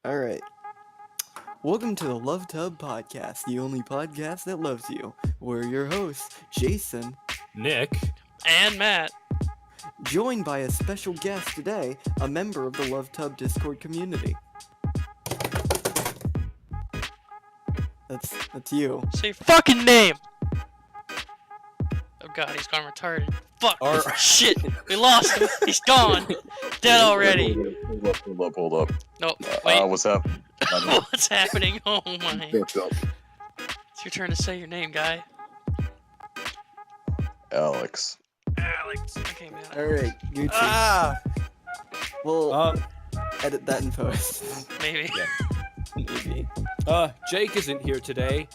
All right. Welcome to the LoveTubCast, the only podcast that loves you. We're your hosts, Jason, Nick. And Matt. joined by a special guest today, a member of the LoveTub Discord community. That's you. Say your fucking name! Oh god, he's gone retarded. Fuck! Shit! We lost him! He's gone! Dead already! Hold up. No, wait. What's up? What's happening? Oh my. What's up? It's your turn to say your name, guy. Alex. Alex. Okay, man. All right, you two. We'll edit that in post. Maybe. Maybe. Jake isn't here today.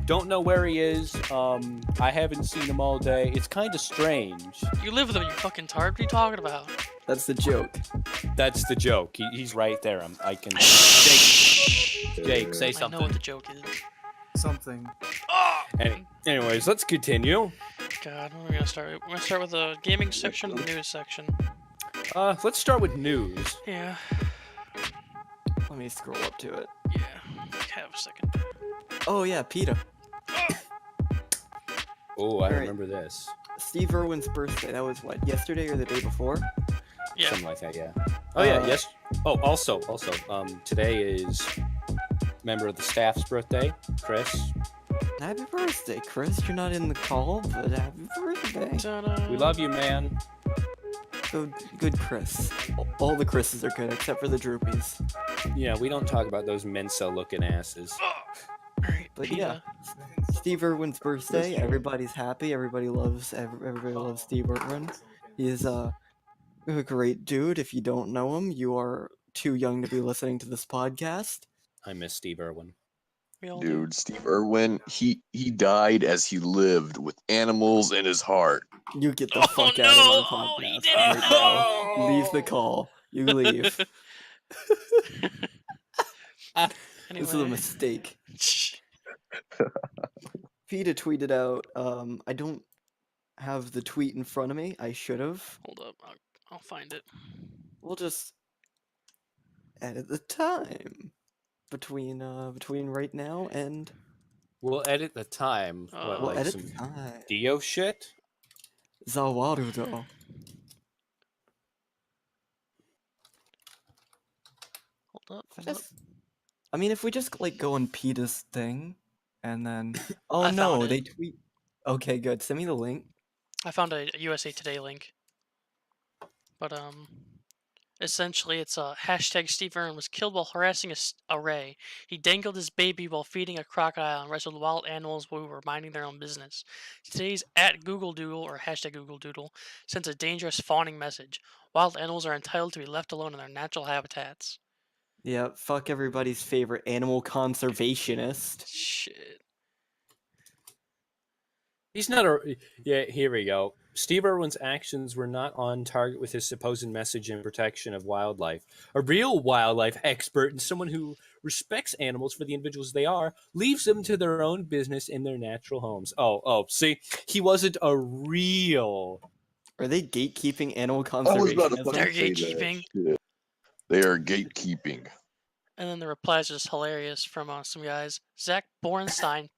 Don't know where he is. I haven't seen him all day. It's kind of strange. You live with him, you fucking tart. What are you talking about? That's the joke. That's the joke. He's right there. I can. Jake, say I something. know what the joke is. Something. Oh! Anyways, let's continue. God, what are we gonna start with? We're gonna start with the gaming section and the news section. Let's start with news. Yeah. Let me scroll up to it. Yeah. Have a second. Oh yeah, PETA. Oh, I Alright. remember this. Steve Irwin's birthday. That was what, yesterday or the day before? Yeah. Something like that, yeah. Oh yeah, yes. Oh, also, today is member of the staff's birthday, Chris. Happy birthday, Chris. You're not in the call, but happy birthday. Ta-da. We love you, man. Good Chris. All the Chris's are good except for the Droopies. Yeah, we don't talk about those Mensa-looking asses. Alright, But PETA. yeah, Steve Irwin's birthday. Everybody's happy. Everybody loves Steve Irwin. He is a great dude. If you don't know him, you are too young to be listening to this podcast. I miss Steve Irwin. We all do. Dude, Steve Irwin, he died as he lived with animals in his heart. You get the Oh, fuck no! out of my Oh, podcast he did it! right now. Oh! Leave the call. You leave. Anyway. This is a mistake. PETA tweeted out, I don't have the tweet in front of me. I should have. Hold up, I'll find it. We'll just edit the time between right now and We'll edit the time. What, We'll like edit some the time. Dio shit? Zawarudo. Hold up. I mean, if we just like go on PETA's thing, and then oh I no, found they it. tweet. Okay, good. Send me the link. I found a USA Today link. But essentially it's hashtag Steve Irwin was killed while harassing a ray. He dangled his baby while feeding a crocodile and wrestled wild animals who were minding their own business. Today's at Google Doodle or hashtag Google Doodle sends a dangerous fawning message. Wild animals are entitled to be left alone in their natural habitats. Yeah, fuck everybody's favorite animal conservationist. Shit. He's not a. Yeah, here we go. Steve Irwin's actions were not on target with his supposed message in protection of wildlife. A real wildlife expert and someone who respects animals for the individuals they are leaves them to their own business in their natural homes. Oh, see, he wasn't a real. Are they gatekeeping animal I was about to conservationism? fucking They're say that gatekeeping. shit. They are gatekeeping. And then the replies are just hilarious from some guys. Zach Bornstein,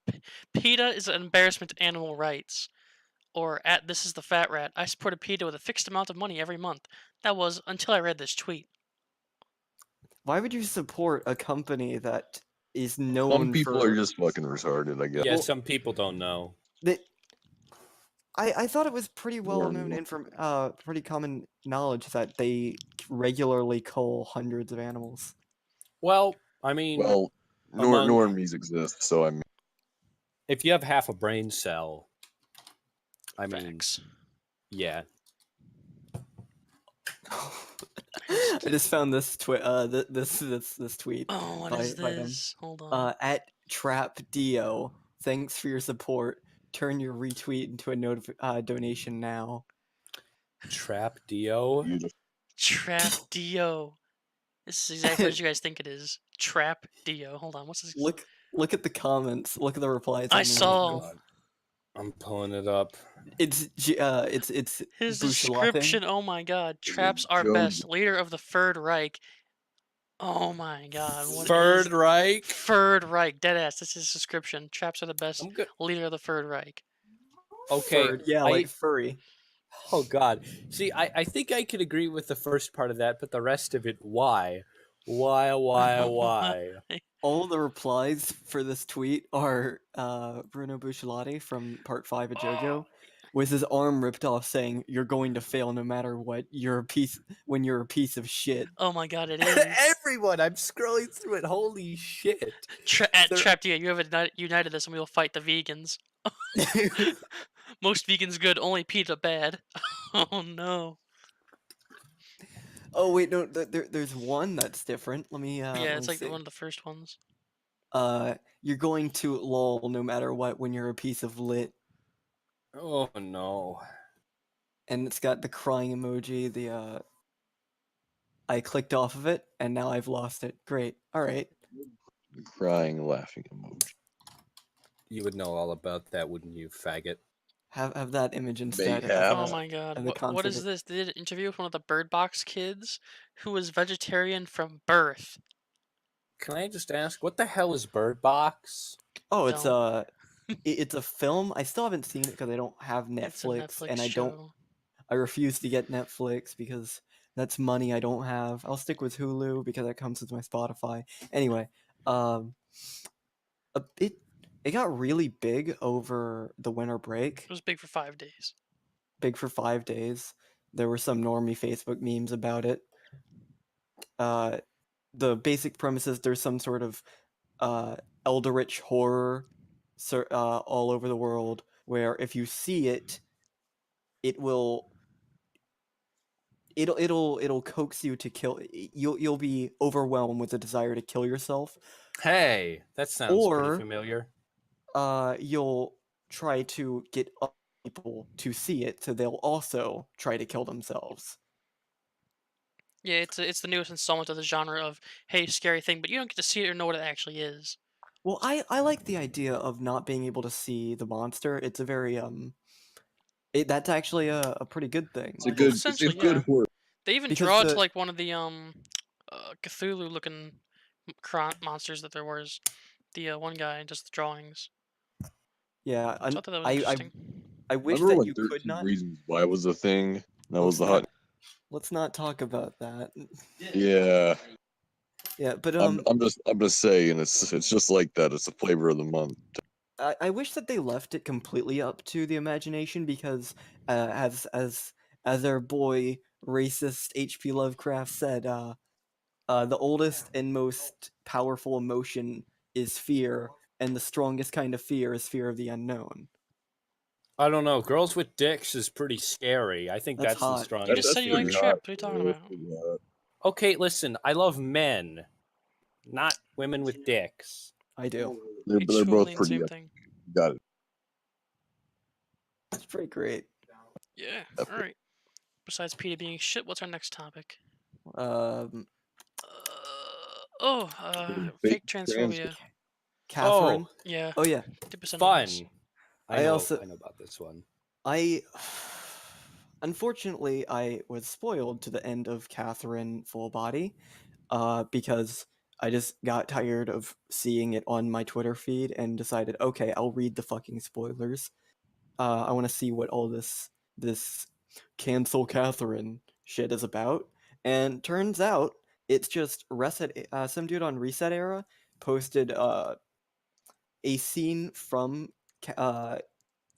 PETA is an embarrassment to animal rights. Or at This is the Fat Rat, I supported PETA with a fixed amount of money every month. That was until I read this tweet. Why would you support a company that is known Some people for... are just fucking retarded, I guess. Yeah, Well- some people don't know. I thought it was pretty well known pretty common knowledge that they regularly cull hundreds of animals. Well, I mean, Well, Among- normies exist, so I mean, if you have half a brain cell, I mean, Facts. yeah. I just found this tweet. This tweet. Oh, what is by them. this? Hold on. At Trap Dio. Thanks for your support. Turn your retweet into a donation now. Trap Dio. beautiful. Trap Dio. This is exactly what you guys think it is. Trap Dio. Hold on, what's this? Look at the comments. Look at the replies. I on the saw- video. I'm pulling it up. It's His Bushalapping. description, oh my god. Is it Traps are Joe- best. Leader of the Third Reich. Oh my god, what Third is Reich. Third Reich? Deadass. This is his description. Chaps are the best I'm good. leader of the Third Reich. Okay. Furred, yeah, like furry. Oh God. See, I think I could agree with the first part of that, but the rest of it, why? Why? All the replies for this tweet are Bruno Bucciolati from Part 5 of JoJo with his arm ripped off saying, "You're going to fail no matter what. When you're a piece of shit." Oh my god, it is. Everyone, I'm scrolling through it. Holy shit. At There- Trapped, you have united us and we will fight the vegans. Most vegans good, only PETA bad. Oh no. Oh wait, no, there's one that's different. Let me Yeah, let it's me like see. one of the first ones. You're going to lol no matter what when you're a piece of lit, Oh no. and it's got the crying emoji. I clicked off of it and now I've lost it. Great. All right. Crying, laughing emoji. You would know all about that, wouldn't you, faggot? Have that image instead. Mayhap. Oh my god, and the what is concert- this? They did an interview with one of the Bird Box kids who was vegetarian from birth. Can I just ask, what the hell is Bird Box? Oh, it's Don't. it's a film. I still haven't seen it because I don't have It's a Netflix, Netflix and show. I refuse to get Netflix because that's money I don't have. I'll stick with Hulu because that comes with my Spotify. Anyway, um, it got really big over the winter break. It was big for 5 days. Big for 5 days. There were some normie Facebook memes about it. The basic premise is there's some sort of eldritch horror all over the world where if you see it, it'll coax you to kill. You'll be overwhelmed with the desire to kill yourself, Hey, that sounds pretty or familiar. you'll try to get other people to see it, so they'll also try to kill themselves. Yeah, it's the newest installment of the genre of hey, scary thing, but you don't get to see it or know what it actually is. Well, I like the idea of not being able to see the monster. It's a very that's actually a pretty good thing. It's a good, Essentially, it's good yeah. horror. They even Because draw it to the- like one of the Cthulhu looking monsters that there was. The one guy does the drawings. Yeah, So I thought that was I interesting. I wish Remember that when you could 13 not. Reasons Why was a thing? That was Let's the hot. let's not talk about that. Yeah, Yeah, but I'm just saying it's just like that. It's the flavor of the month. I wish that they left it completely up to the imagination because as our boy racist H.P. Lovecraft said, the oldest and most powerful emotion is fear, and the strongest kind of fear is fear of the unknown. I don't know. Girls with dicks is pretty scary. I think That's that's the hot. You strongest. just said you like pretty hot. Trapped. What are you talking That's about? pretty hot. Okay, listen. I love men, not women with dicks. I do. They're H2 both mean pretty. same thing. Got it. It's pretty great. Yeah. That's All right. Besides PETA being shit, what's our next topic? Um, Fake trans- transphobia. Catherine. Oh, Oh yeah. 50% fun. noise. I know about this one. I unfortunately I was spoiled to the end of Catherine Full Body, because I just got tired of seeing it on my Twitter feed and decided, okay, I'll read the fucking spoilers. I want to see what all this cancel Catherine shit is about. And turns out it's just Reset. Some dude on Reset Era posted a scene from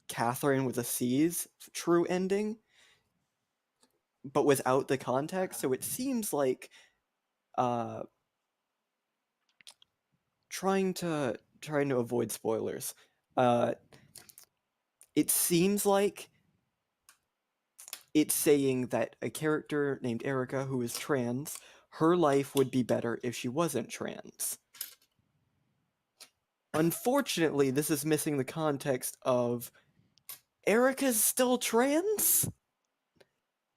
Catherine with a C's true ending, but without the context. So it seems like uh, trying to avoid spoilers. Uh, it seems like it's saying that a character named Erica who is trans, her life would be better if she wasn't trans. Unfortunately, this is missing the context of Erica's still trans?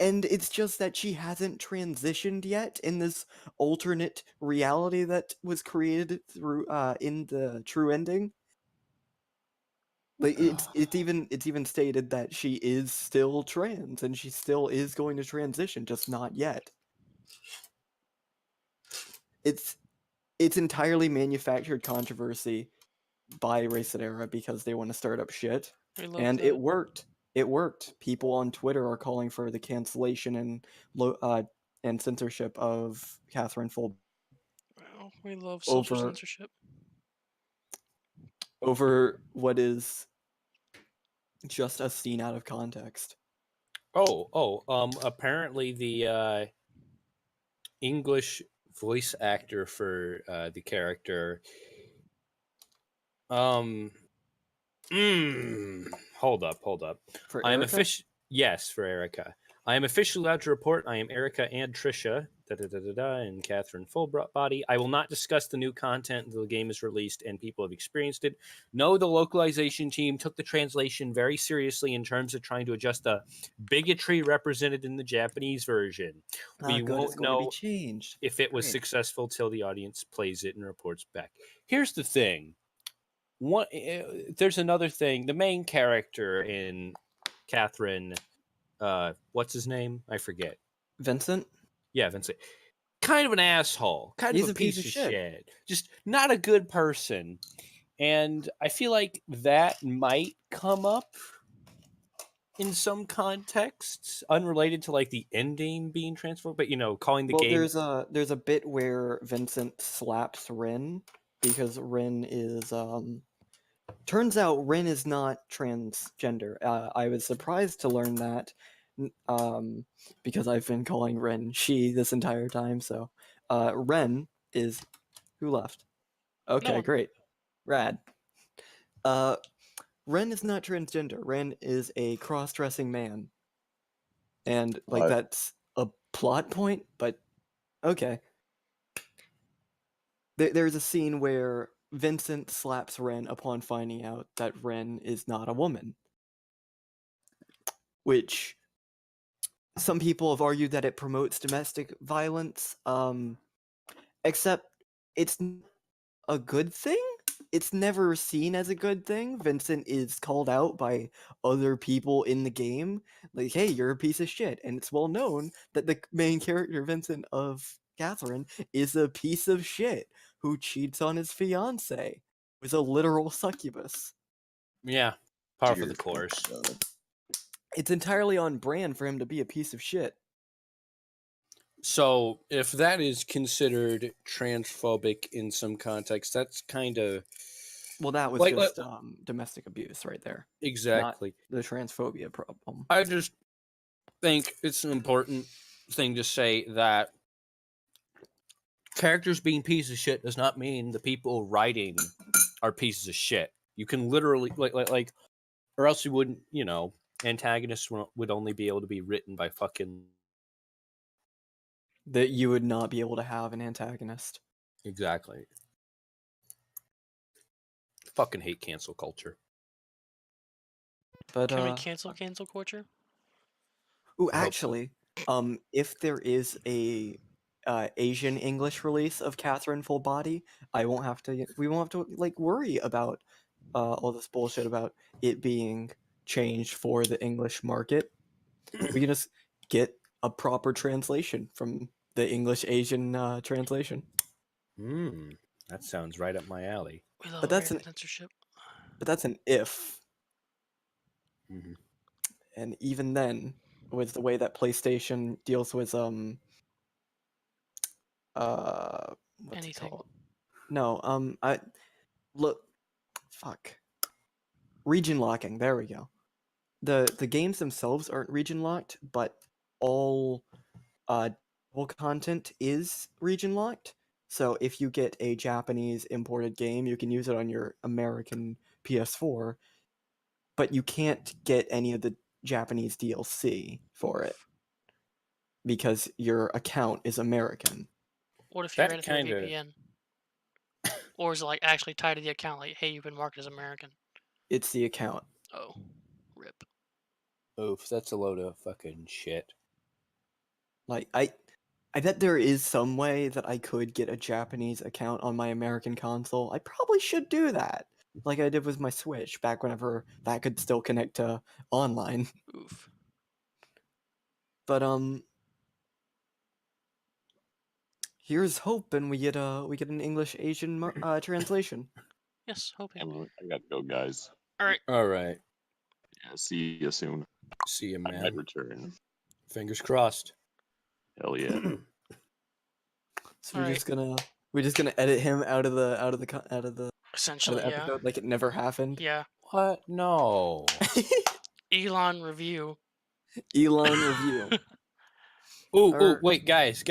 And it's just that she hasn't transitioned yet in this alternate reality that was created through in the true ending. Like it's even stated that she is still trans and she still is going to transition, just not yet. it's entirely manufactured controversy by Racidera because they want to start up shit, We love and that. it worked. It worked. People on Twitter are calling for the cancellation and censorship of Catherine Full Well, we love social over censorship. over what is just a scene out of context. Apparently the English voice actor for the character. Hold up. For I am Erica? Yes, for Erica. I am officially allowed to report I am Erica and Trisha, and Catherine Fullbody. I will not discuss the new content until the game is released and people have experienced it. No, the localization team took the translation very seriously in terms of trying to adjust the bigotry represented in the Japanese version. We Good, it's won't going to be know changed. if it was Great. successful till the audience plays it and reports back. Here's the thing. There's another thing. The main character in Catherine, what's his name? I forget. Vincent? Yeah, Vincent. Kind of an asshole. Kind He's of a a piece piece of of shit. shit. Just not a good person. And I feel like that might come up in some contexts, unrelated to like the ending being transformed, but calling the Well, game. there's a bit where Vincent slaps Rin because Rin is turns out Rin is not transgender. I was surprised to learn that because I've been calling Rin she this entire time. So Ren is who left? Okay, one. great. Rad. Ren is not transgender. Ren is a cross-dressing man. And like that's a plot point, but okay. There's a scene where Vincent slaps Ren upon finding out that Ren is not a woman. Which some people have argued that it promotes domestic violence, except it's a good thing. It's never seen as a good thing. Vincent is called out by other people in the game, like, hey, you're a piece of shit. And it's well known that the main character, Vincent of Catherine, is a piece of shit who cheats on his fiance, who's a literal succubus. Yeah, par for Dear the course. God. It's entirely on brand for him to be a piece of shit. So if that is considered transphobic in some context, that's kind of Well, that was like just domestic abuse right there. exactly. Not the transphobia problem. I just think it's an important thing to say that characters being pieces of shit does not mean the people writing are pieces of shit. You can literally like or else you wouldn't, antagonists would only be able to be written by fucking That you would not be able to have an antagonist. exactly. Fucking hate cancel culture. But Can we cancel culture? ooh, I hope so. actually, if there is a Asian English release of Catherine Full Body, we won't have to like worry about all this bullshit about it being changed for the English market. We can just get a proper translation from the English Asian translation. That sounds right up my alley. We love But that's American censorship. But that's an if. Mm-hmm. And even then, with the way that PlayStation deals with what's Anything. it called? No, I look, fuck, region locking. There we go. The games themselves aren't region locked, but all all content is region locked. So if you get a Japanese imported game, you can use it on your American PS4, but you can't get any of the Japanese DLC for it because your account is American. What if you That ran it through a kind of VPN? Or is it like actually tied to the account? Like, hey, you've been marked as American. It's the account. Oh, rip. oof. That's a load of fucking shit. Like I bet there is some way that I could get a Japanese account on my American console. I probably should do that, like I did with my Switch back whenever that could still connect to online. Oof. But here's hope, and we get an English Asian translation. Yes, hoping. I got to go, guys. All right. All right. Yeah, see you soon. See you, I might man. return. Fingers crossed. Hell yeah. So Alright. we're just gonna edit him out of the Essentially, yeah. episode like it never happened. Yeah. What? No. Elon review. Elon review. Ooh, Or- wait, guys.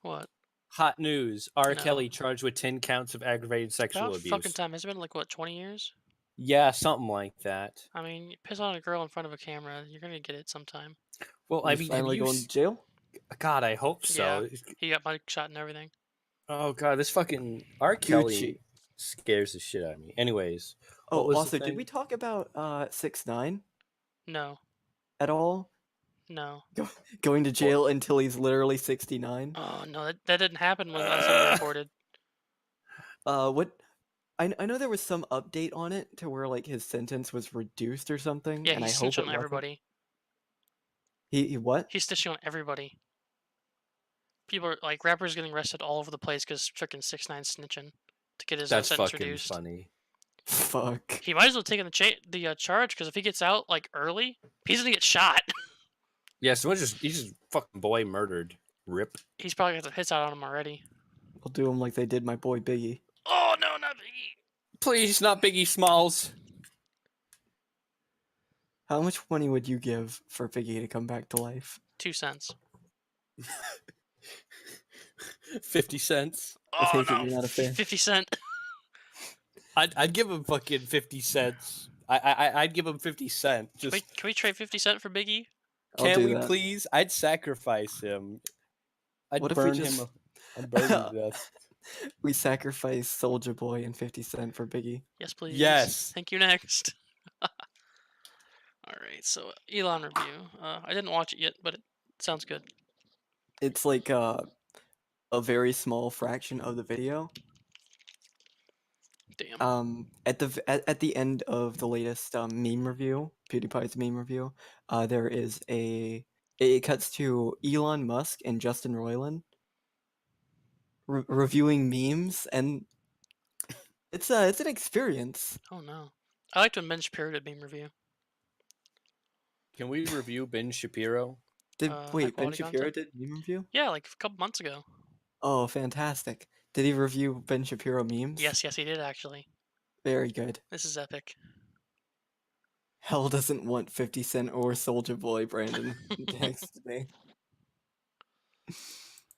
What? Hot news. R. No. Kelly charged with 10 counts of aggravated sexual About abuse. fucking time. Has it been like what, 20 years? Yeah, something like that. I mean, you piss on a girl in front of a camera, you're gonna get it sometime. Well, I He's mean, finally going to jail. God, I hope so. He got mic shot and everything. Oh God, this fucking R. Kelly scares the shit out of me. Anyways. Oh, what was the also, did thing? we talk about 6ix9ine No. at all? No. Going to jail until he's literally 69. Oh no, that didn't happen when last time we recorded. What? I know there was some update on it to where like his sentence was reduced or something. Yeah, and I he's hope snitching it on wasn't. everybody. He what? He's snitching on everybody. People are like rappers getting arrested all over the place because freaking 6ix9ine snitching to get his That's sentence fucking reduced. funny. Fuck. He might as well take the charge because if he gets out like early, he's gonna get shot. Yeah, someone he's just fucking boy murdered. Rip. He's probably got the hits out on him already. We'll do him like they did my boy Biggie. Oh no, not Biggie. Please, not Biggie Smalls. How much money would you give for Biggie to come back to life? 2 cents. 50 cents. I Oh take it no, you're not a fan. 50 cent. I'd give him fucking 50 cents. I'd give him 50 cents. Can Just we trade 50 cent for Biggie? I'll can do we that. please? I'd sacrifice him. I'd What if we burn just- him. I'd burn him to death. We sacrifice Soldier Boy and 50 Cent for Biggie. Yes, please. Yes. Thank you. Next. All right. So Elon review. I didn't watch it yet, but it sounds good. It's like a very small fraction of the video. Damn. At the end of the latest meme review, PewDiePie's meme review, there is it cuts to Elon Musk and Justin Roiland reviewing memes, and it's an experience. Oh no. I liked when Ben Shapiro did meme review. Can we review Ben Shapiro? Did high wait, Ben quality Shapiro content? did meme review? Yeah, like a couple months ago. Oh, fantastic! Did he review Ben Shapiro memes? Yes, he did actually. Very good. This is epic. Hell doesn't want 50 Cent or Soldier Boy, Brandon. Text me.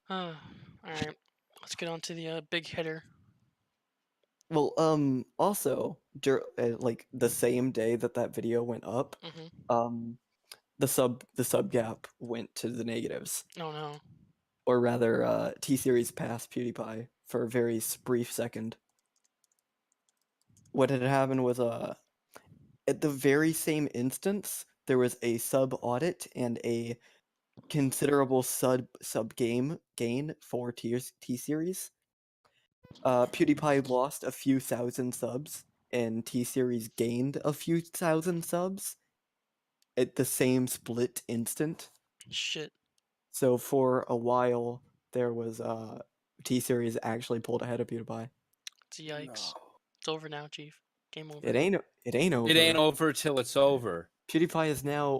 All right. Let's get on to the big hitter. Well, also, like the same day that video went up, Mm-hmm. the sub gap went to the negatives, Oh no. or rather, T-Series passed PewDiePie for a very brief second. What had happened was, at the very same instance, there was a sub audit and a considerable sub gain for T-Series. PewDiePie lost a few thousand subs, and T-Series gained a few thousand subs at the same split instant. Shit. So for a while, there was T-Series actually pulled ahead of PewDiePie. It's yikes. It's over now, Chief. Game over. It ain't over. It ain't over till it's over. PewDiePie is now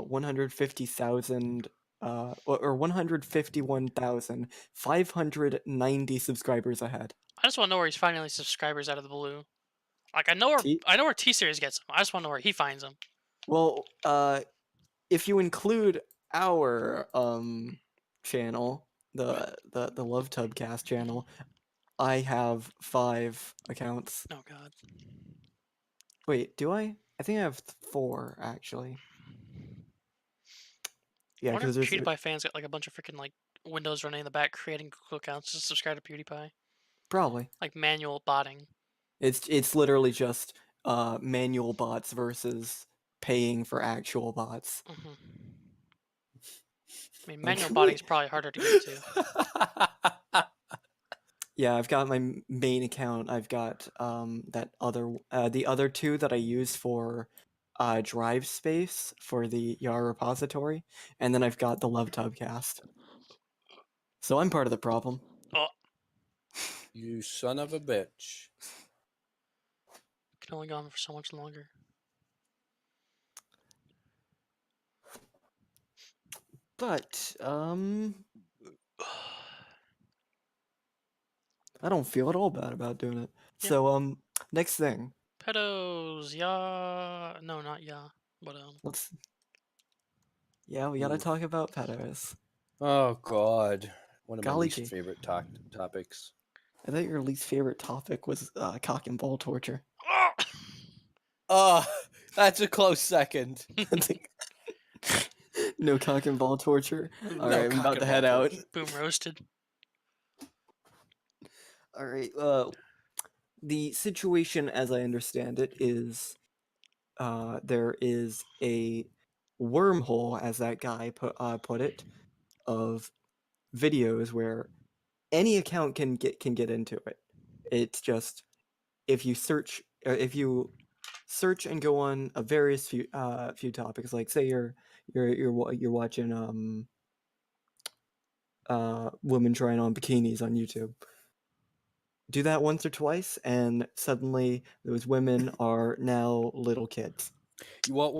150,000 or 151,590 subscribers ahead. I just want to know where he's finding these subscribers out of the blue. Like I know where T-Series gets them. I just want to know where he finds them. Well, if you include our channel, the TheLoveTubCast channel, I have 5 accounts. Oh god. Wait, do I? I think I have 4 actually. Yeah, I wonder because if there's PewDiePie fans got like a bunch of freaking like Windows running in the back creating Google accounts to subscribe to PewDiePie. probably Like manual botting. it's literally just manual bots versus paying for actual bots. Mm-hmm. I mean, Like, manual botting is probably harder to get to. Yeah, I've got my main account. I've got the other 2 that I use for drive space for the YAR repository, and then I've got the TheLoveTubCast. So I'm part of the problem. Well, You son of a bitch. Can only go on for so much longer. But I don't feel at all bad about doing it. Yeah. So next thing. Pedos, yeah. No, not yeah. But Let's. Yeah, we gotta Oof. talk about pedos. Oh God, one of my Golly least gee. favorite topics. I thought your least favorite topic was cock and ball torture. Oh, that's a close second. No cock and ball torture. Ooh, All No right, I'm cock about and to ball head out. torture. boom roasted. All right. The situation, as I understand it, is there is a wormhole, as that guy put it, of videos where any account can get into it. It's just if you search and go on a various few topics, like say you're watching women trying on bikinis on YouTube. Do that once or twice, and suddenly those women are now little kids. Well.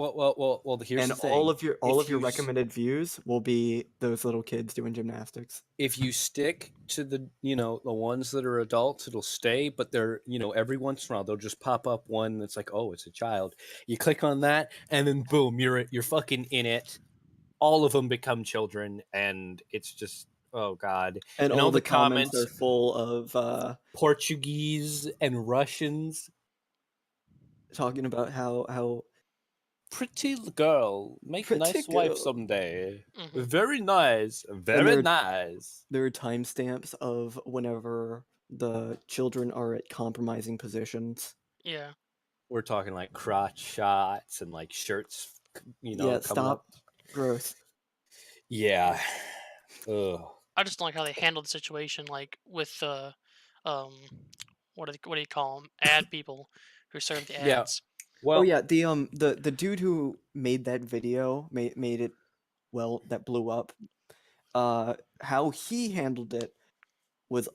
Here's And the thing. all of your s- recommended views will be those little kids doing gymnastics. If you stick to the the ones that are adults, it'll stay. But they're every once in a while they'll just pop up one that's like, oh, it's a child. You click on that, and then boom, you're fucking in it. All of them become children, and it's just oh God. And And all all the the comments are comments, full of Portuguese and Russians. talking about how Pretty girl, make nice Pretty wife girl. someday. Mhm. Very nice, very there- nice. there are timestamps of whenever the children are at compromising positions. Yeah. We're talking like crotch shots and like shirts, Yeah, coming stop. up. Gross. Yeah. Ugh. I just don't like how they handled the situation, like with what do you call them? Ad people who serve the Yeah. ads. Well, Oh yeah, the dude who made that video made it that blew up. How he handled it was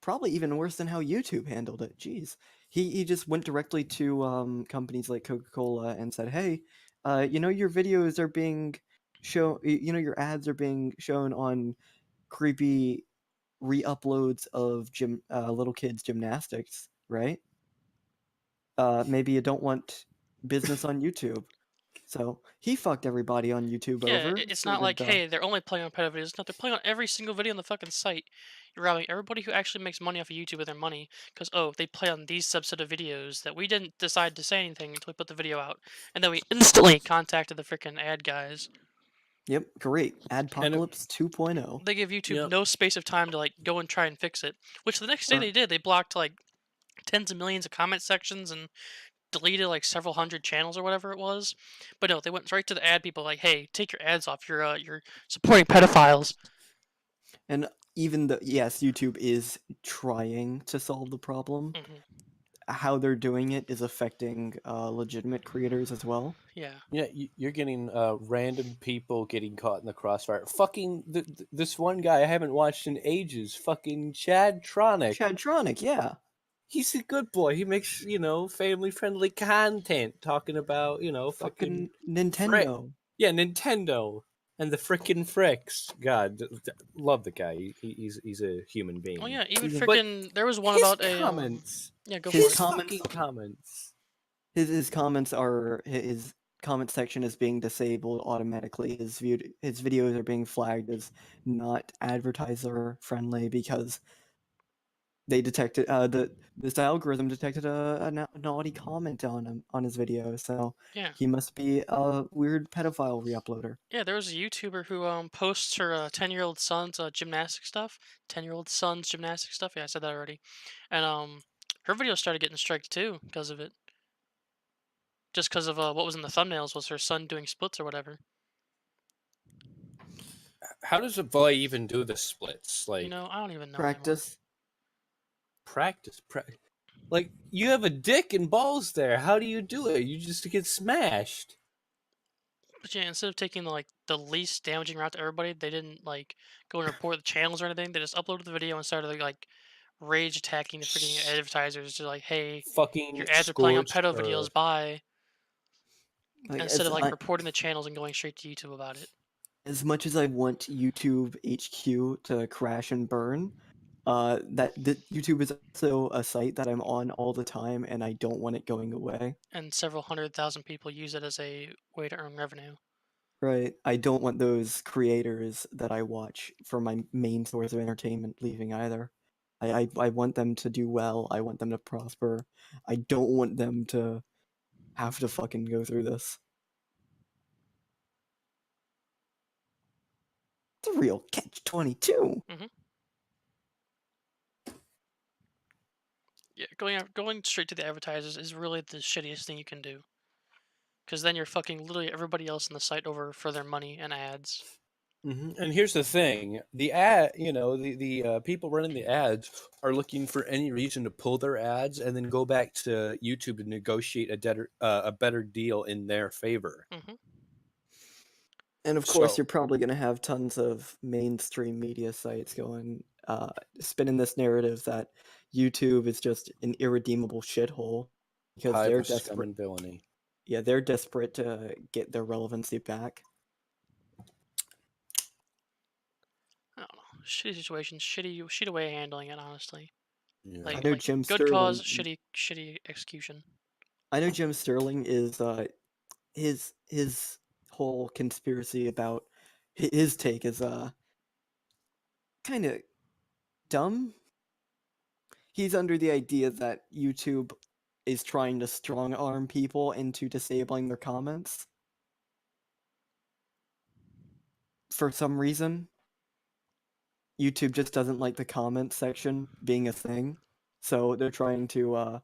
probably even worse than how YouTube handled it. Jeez. He just went directly to companies like Coca-Cola and said, "Hey, your videos are being your ads are being shown on creepy re-uploads of little kids gymnastics, right? Maybe you don't want business on YouTube." So he fucked everybody on YouTube Yeah, over. it's So not like, did hey, they're only playing on pedo videos. No, they're playing on every single video on the fucking site. You're robbing everybody who actually makes money off of YouTube with their money because, oh, they play on these subset of videos that we didn't decide to say anything until we put the video out. And then we instantly contacted the freaking ad guys. Yep, great. And Adpocalypse 2.0. They give YouTube Yep. no space of time to, like, go and try and fix it. Which the next day they did. They blocked, like, tens of millions of comment sections and deleted like several hundred channels or whatever it was. But no, they went right to the ad people like, "Hey, take your ads off. You're supporting pedophiles." And even yes, YouTube is trying to solve the problem. Hmm. How they're doing it is affecting legitimate creators as well. Yeah. Yeah, you're getting random people getting caught in the crossfire. Fucking this one guy I haven't watched in ages. Fucking Chad Tronic. Chadtronic, yeah. He's a good boy. He makes family friendly content talking about Fucking Frick. Nintendo. Yeah, Nintendo and the frickin' fricks. God, love the guy. He's a human being. Oh yeah, even He's But freaking there was one his about a comments. yeah, go His for it. comments- fucking comments. His comments are his comment section is being disabled automatically. His videos are being flagged as not advertiser friendly because they detected this algorithm detected a naughty comment on his video, so Yeah. he must be a weird pedophile re-uploader. Yeah, there was a YouTuber who posts her 10-year-old son's gymnastic stuff. 10-year-old son's gymnastic stuff. Yeah, I said that already. And her video started getting striked too because of it. Just because of what was in the thumbnails was her son doing splits or whatever. How does a boy even do the splits? Like I don't even know Practice. practice. Like you have a dick and balls there. How do you do it? You just get smashed. But yeah, instead of taking the least damaging route to everybody, they didn't like go and report the channels or anything. They just uploaded the video and started like rage attacking the freaking advertisers to like, hey, Fucking your ads are playing on scorched pedo earth. videos, bye. Like, Instead of like reporting the channels and going straight to YouTube about it. as much as I want YouTube HQ to crash and burn, that YouTube is also a site that I'm on all the time, and I don't want it going away. And several 100,000 people use it as a way to earn revenue. Right. I don't want those creators that I watch for my main source of entertainment leaving either. I want them to do well. I want them to prosper. I don't want them to have to fucking go through this. It's a real catch-22. Yeah, going straight to the advertisers is really the shittiest thing you can do. Because then you're fucking literally everybody else on the site over for their money and ads. And here's the thing: the people running the ads are looking for any reason to pull their ads and then go back to YouTube to negotiate a better deal in their favor. And of course, So- you're probably going to have tons of mainstream media sites going, spinning this narrative that YouTube is just an irredeemable shithole because Hive they're of scum desperate. and villainy. Yeah, they're desperate to get their relevancy back. I don't know. Shitty situation, shitty way of handling it, honestly. Yeah. I Like, know like Jim good cause, Sterling. shitty execution. I know Jim Sterling is his whole conspiracy about his take is kind of dumb. He's under the idea that YouTube is trying to strong arm people into disabling their comments for some reason. YouTube just doesn't like the comment section being a thing, so they're trying to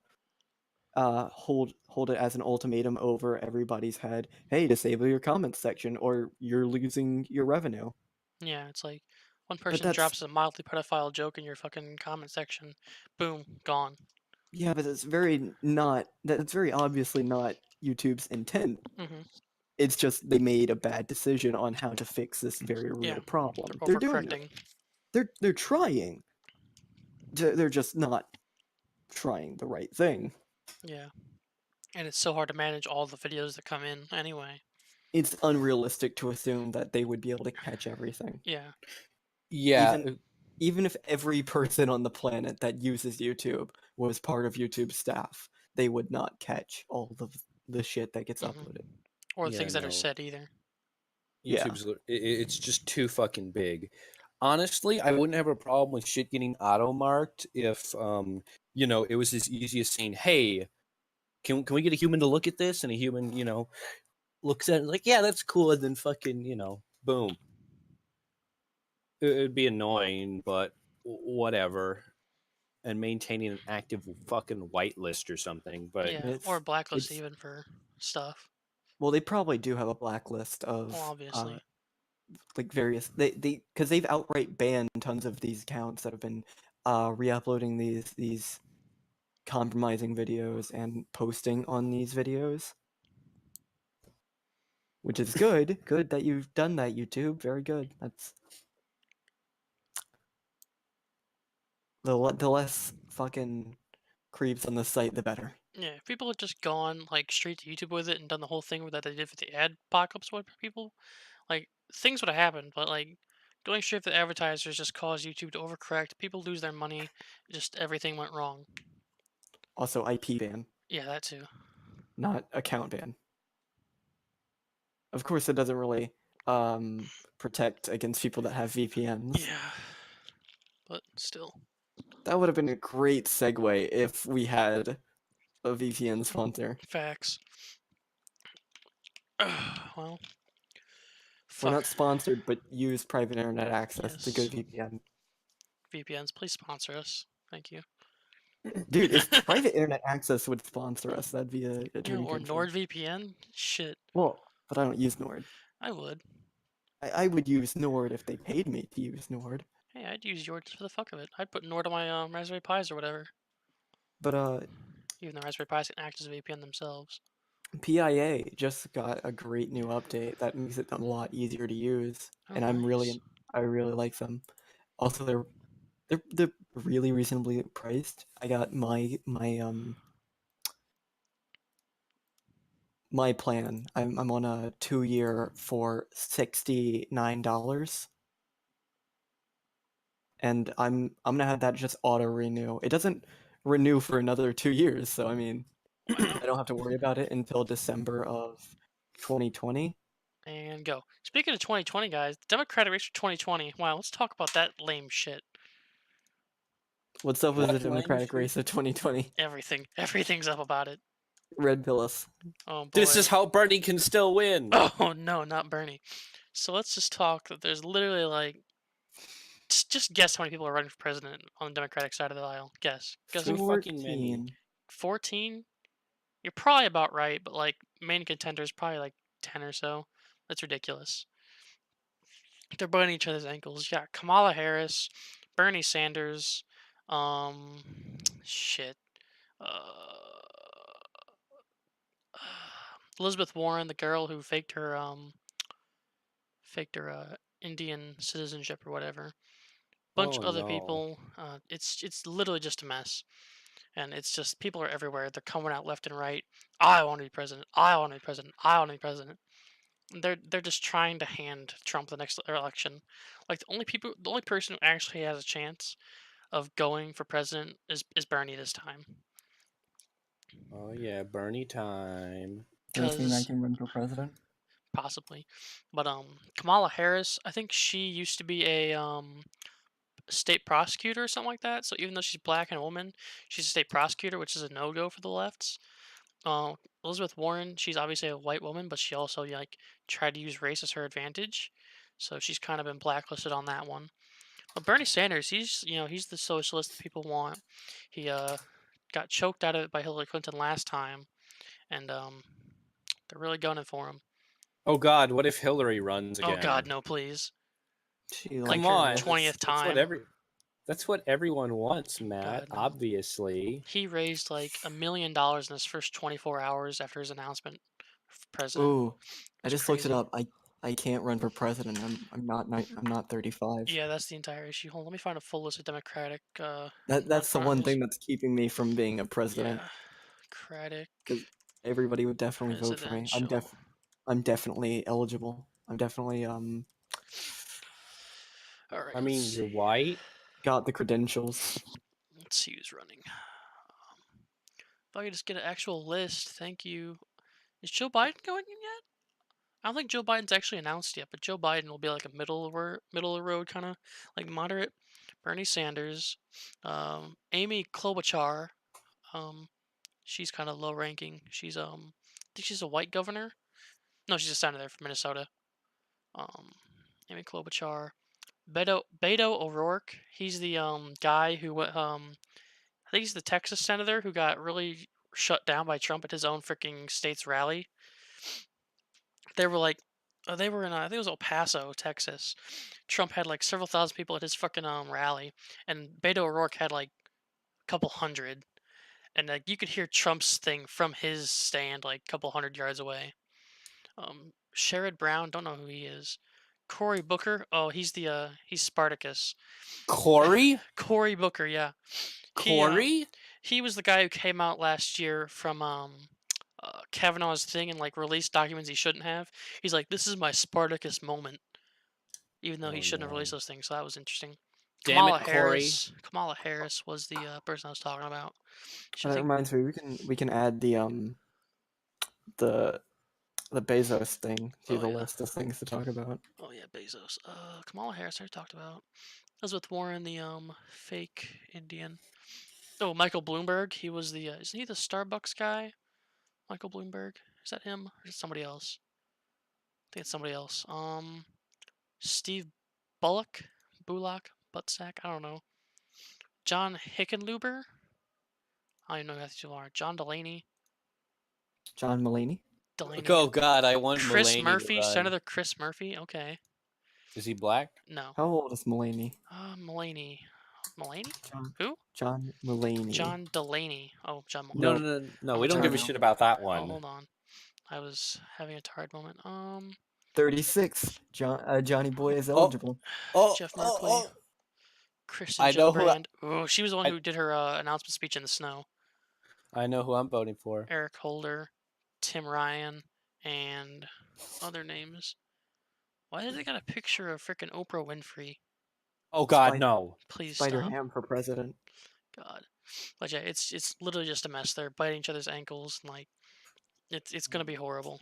hold it as an ultimatum over everybody's head. Hey, disable your comment section, or you're losing your revenue. Yeah, it's like one But person that's drops a mildly pedophile joke in your fucking comment section, boom, gone. yeah, but it's very not. That's very obviously not YouTube's intent. hmm It's just they made a bad decision on how to fix this very Yeah, real problem. they're They're doing it. overcorrecting. They're trying. They're just not trying the right thing. Yeah, and it's so hard to manage all the videos that come in anyway. It's unrealistic to assume that they would be able to catch everything. Yeah, Yeah, Even if every person on the planet that uses YouTube was part of YouTube's staff, they would not catch all of the shit that gets uploaded. or the Yeah, things that are no. said either. Yeah. It's just too fucking big. Honestly, I wouldn't have a problem with shit getting auto marked if it was as easy as saying, "Hey, can we get a human to look at this?" And a human, looks at it like, "Yeah, that's cool," and then fucking, boom. It'd be annoying, but whatever. And maintaining an active fucking whitelist or something, but Yeah, It's- or a blacklist it's- even for stuff. Well, they probably do have a blacklist of Well, obviously. like various they because they've outright banned tons of these accounts that have been re-uploading these compromising videos and posting on these videos, which is good. Good that you've done that, YouTube. Very good. That's the less fucking creeps on the site, the better. Yeah, if people had just gone like straight to YouTube with it and done the whole thing that they did for the ad apocalypse with people, like things would have happened. But like going straight to the advertisers just caused YouTube to overcorrect. People lose their money. Just everything went wrong. Also, IP ban, Yeah, that too. not account ban. Of course, it doesn't really protect against people that have VPNs. Yeah, but still. That would have been a great segue if we had a VPN sponsor. Facts. Well, We're fuck. not sponsored, but use private internet access. It's a good Yes. VPN. VPNs, please sponsor us. Thank you. Dude, if private internet access would sponsor us, that'd be a Yeah, dream or come true. NordVPN. Shit, Well, but I don't use Nord. I would. I would use Nord if they paid me to use Nord. Hey, I'd use yours for the fuck of it. I'd put Nord on my Raspberry Pis or whatever. But Even the Raspberry Pis can act as a VPN themselves. PIA just got a great new update that makes it a lot easier to use, Oh, and nice. I really like them. Also, they're really reasonably priced. I got my plan. I'm on a 2-year for $69, and I'm gonna have that just auto renew. It doesn't renew for another 2 years, so I mean, I don't have to worry about it until December of 2020. And go. Speaking of 2020, guys, Democratic race for 2020. Wow, let's talk about that lame shit. What's up with What the Democratic lame race of 2020? Everything's up about it. Red pill us. Oh boy. This is how Bernie can still win. Oh no, not Bernie. So let's just talk that there's literally like, just guess how many people are running for president on the Democratic side of the aisle. Guess. Too fucking many. 14. You're probably about right, but like main contenders probably like 10 or so. That's ridiculous. They're biting each other's ankles. Yeah, Kamala Harris, Bernie Sanders, shit. Uh, Elizabeth Warren, the girl who faked her Indian citizenship or whatever. Bunch Oh of other no. people. It's literally just a mess, and it's just people are everywhere. They're coming out left and right. I want to be president. I want to be president. I want to be president. They're just trying to hand Trump the next election. Like the only person who actually has a chance of going for president is Bernie this time. Oh yeah, Bernie time. Does this mean I Because can run for president? possibly, but Kamala Harris, I think she used to be a state prosecutor or something like that. So even though she's black and a woman, she's a state prosecutor, which is a no go for the lefts. Elizabeth Warren, she's obviously a white woman, but she also like tried to use race as her advantage, so she's kind of been blacklisted on that one. But Bernie Sanders, he's the socialist that people want. He got choked out of it by Hillary Clinton last time, and they're really gunning for him. Oh God, what if Hillary runs again? Oh God, no, please! She Like Come her on, 20th time. That's what everyone wants, Matt. God, no. Obviously. He raised like $1 million in his first 24 hours after his announcement for president. Ooh, I It's just looked it crazy. up. I can't run for president. I'm not 35. Yeah, that's the entire issue. Hold on, let me find a full list of Democratic. That's the one non-partners. thing that's keeping me from being a president. Yeah, Democratic Because everybody would definitely vote for me. presidential. I'm definitely eligible. I'm definitely All right. I mean, you're white. got the credentials. Let's see who's running. If I could just get an actual list, thank you. Is Joe Biden going in yet? I don't think Joe Biden's actually announced yet, but Joe Biden will be like a middle of the road kind of like moderate. Bernie Sanders, Amy Klobuchar, she's kind of low ranking. She's I think she's a white governor. No, she's a senator from Minnesota. Amy Klobuchar, Beto O'Rourke. He's the guy who I think he's the Texas senator who got really shut down by Trump at his own freaking state's rally. They were like, they were in I think it was El Paso, Texas. Trump had like several thousand people at his fucking rally, and Beto O'Rourke had like a couple hundred, and like you could hear Trump's thing from his stand like a couple hundred yards away. Sherrod Brown, don't know who he is. Cory Booker, oh he's he's Spartacus. Cory? Cory Booker, yeah. Cory? He was the guy who came out last year from Kavanaugh's thing and like released documents he shouldn't have. He's like, "This is my Spartacus moment," even though he Oh, shouldn't have no. released those things. So that was interesting. Damn it, Cory. Kamala Harris was the person I was talking about. That reminds me, we can add the Bezos thing to the list of things to talk about. Oh yeah, Bezos. Kamala Harris I already talked about. Elizabeth Warren, the fake Indian. Oh, Michael Bloomberg. He was the isn't he the Starbucks guy? Michael Bloomberg. Is that him or is it somebody else? I think it's somebody else. Steve Bullock, Buttsack. I don't know. John Hickenlooper. I don't know who these people are. John Delaney. John Mulaney? Oh God, I want Chris Mulaney Murphy, to run. Senator Chris Murphy. Okay. Is he black? No. How old is Mulaney? Mulaney. Mulaney? John, Who? John Mulaney. John Delaney. Oh, John Mulaney. No. I'm We don't give a retarded. shit about that Oh, one. hold on. I was having a tired moment. 36. Johnny Boy is eligible. Jeff Merkley. Kristen I know who Gillibrand. Oh, she was the one I, who did her announcement speech in the snow. I know who I'm voting for. Eric Holder, Tim Ryan, and other names. Why did they got a picture of frickin' Oprah Winfrey? Oh God, Spider, no. Please Spider stop. Ham for president. God. But yeah, it's literally just a mess. They're biting each other's ankles, and like it's gonna be horrible.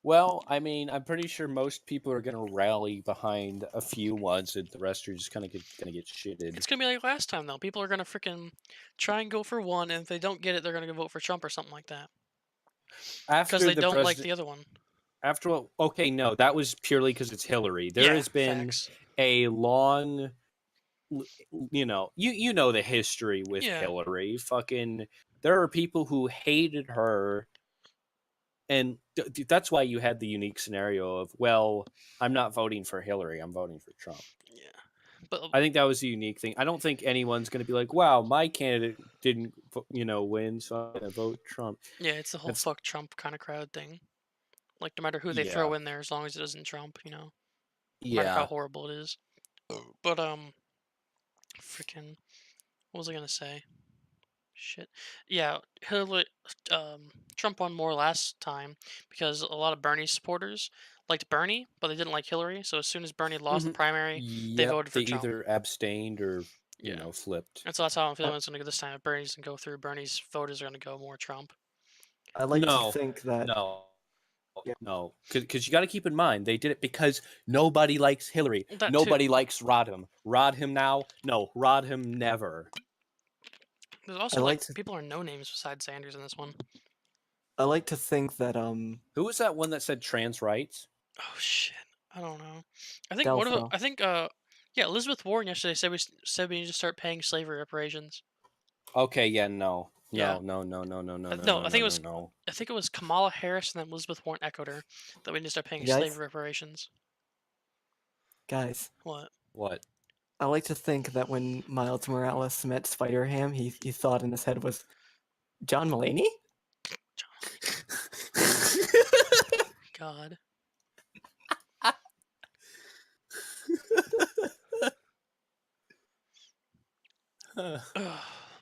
Well, I mean, I'm pretty sure most people are gonna rally behind a few ones, and the rest are just gonna get shitted. It's gonna be like last time though. People are gonna frickin' try and go for one, and if they don't get it, they're gonna go vote for Trump or something like that because After they the don't like president, the other one. okay, no, that was purely because it's Hillary. There Yeah, has been facts. a long, you know the history with Yeah. Hillary. Fucking, there are people who hated her, and that's why you had the unique scenario of, well, I'm not voting for Hillary, I'm voting for Trump. Yeah, but I think that was the unique thing. I don't think anyone's going to be like, wow, my candidate didn't, win, so I'm going to vote Trump. yeah, it's the whole That's, fuck Trump kind of crowd thing. Like no matter who they yeah, throw in there, as long as it isn't Trump, no matter how yeah. horrible it is. But freaking, what was I gonna say? Shit. Yeah, Hillary, Trump won more last time because a lot of Bernie supporters liked Bernie, but they didn't like Hillary. So as soon as Bernie lost the primary, they Yep, voted for they Trump. either abstained or, Yeah. flipped. And so that's how I'm feeling I, it's gonna go this time. If Bernie doesn't go through, Bernie's voters are gonna go more Trump. I like to No, think that no, yeah, no, because you got to keep in mind they did it because nobody likes Hillary. That Nobody too. likes Rodham. Rodham now? No, Rodham never. There's I also like like to people are no names besides Sanders in this one. I like to think that Who was that one that said trans rights? Oh shit, I don't know. I think one of Delfo. I think yeah, Elizabeth Warren yesterday said we need to start paying slavery reparations. Okay, yeah, no, Yeah. no, no, no, no, no, no, no, No, no, I think no, it no, was no. I think it was Kamala Harris and then Elizabeth Warren echoed her that we need to start paying Guys, slavery reparations. guys, What? What? I like to think that when Miles Morales met Spider Ham, he thought in his head was John Mulaney. God.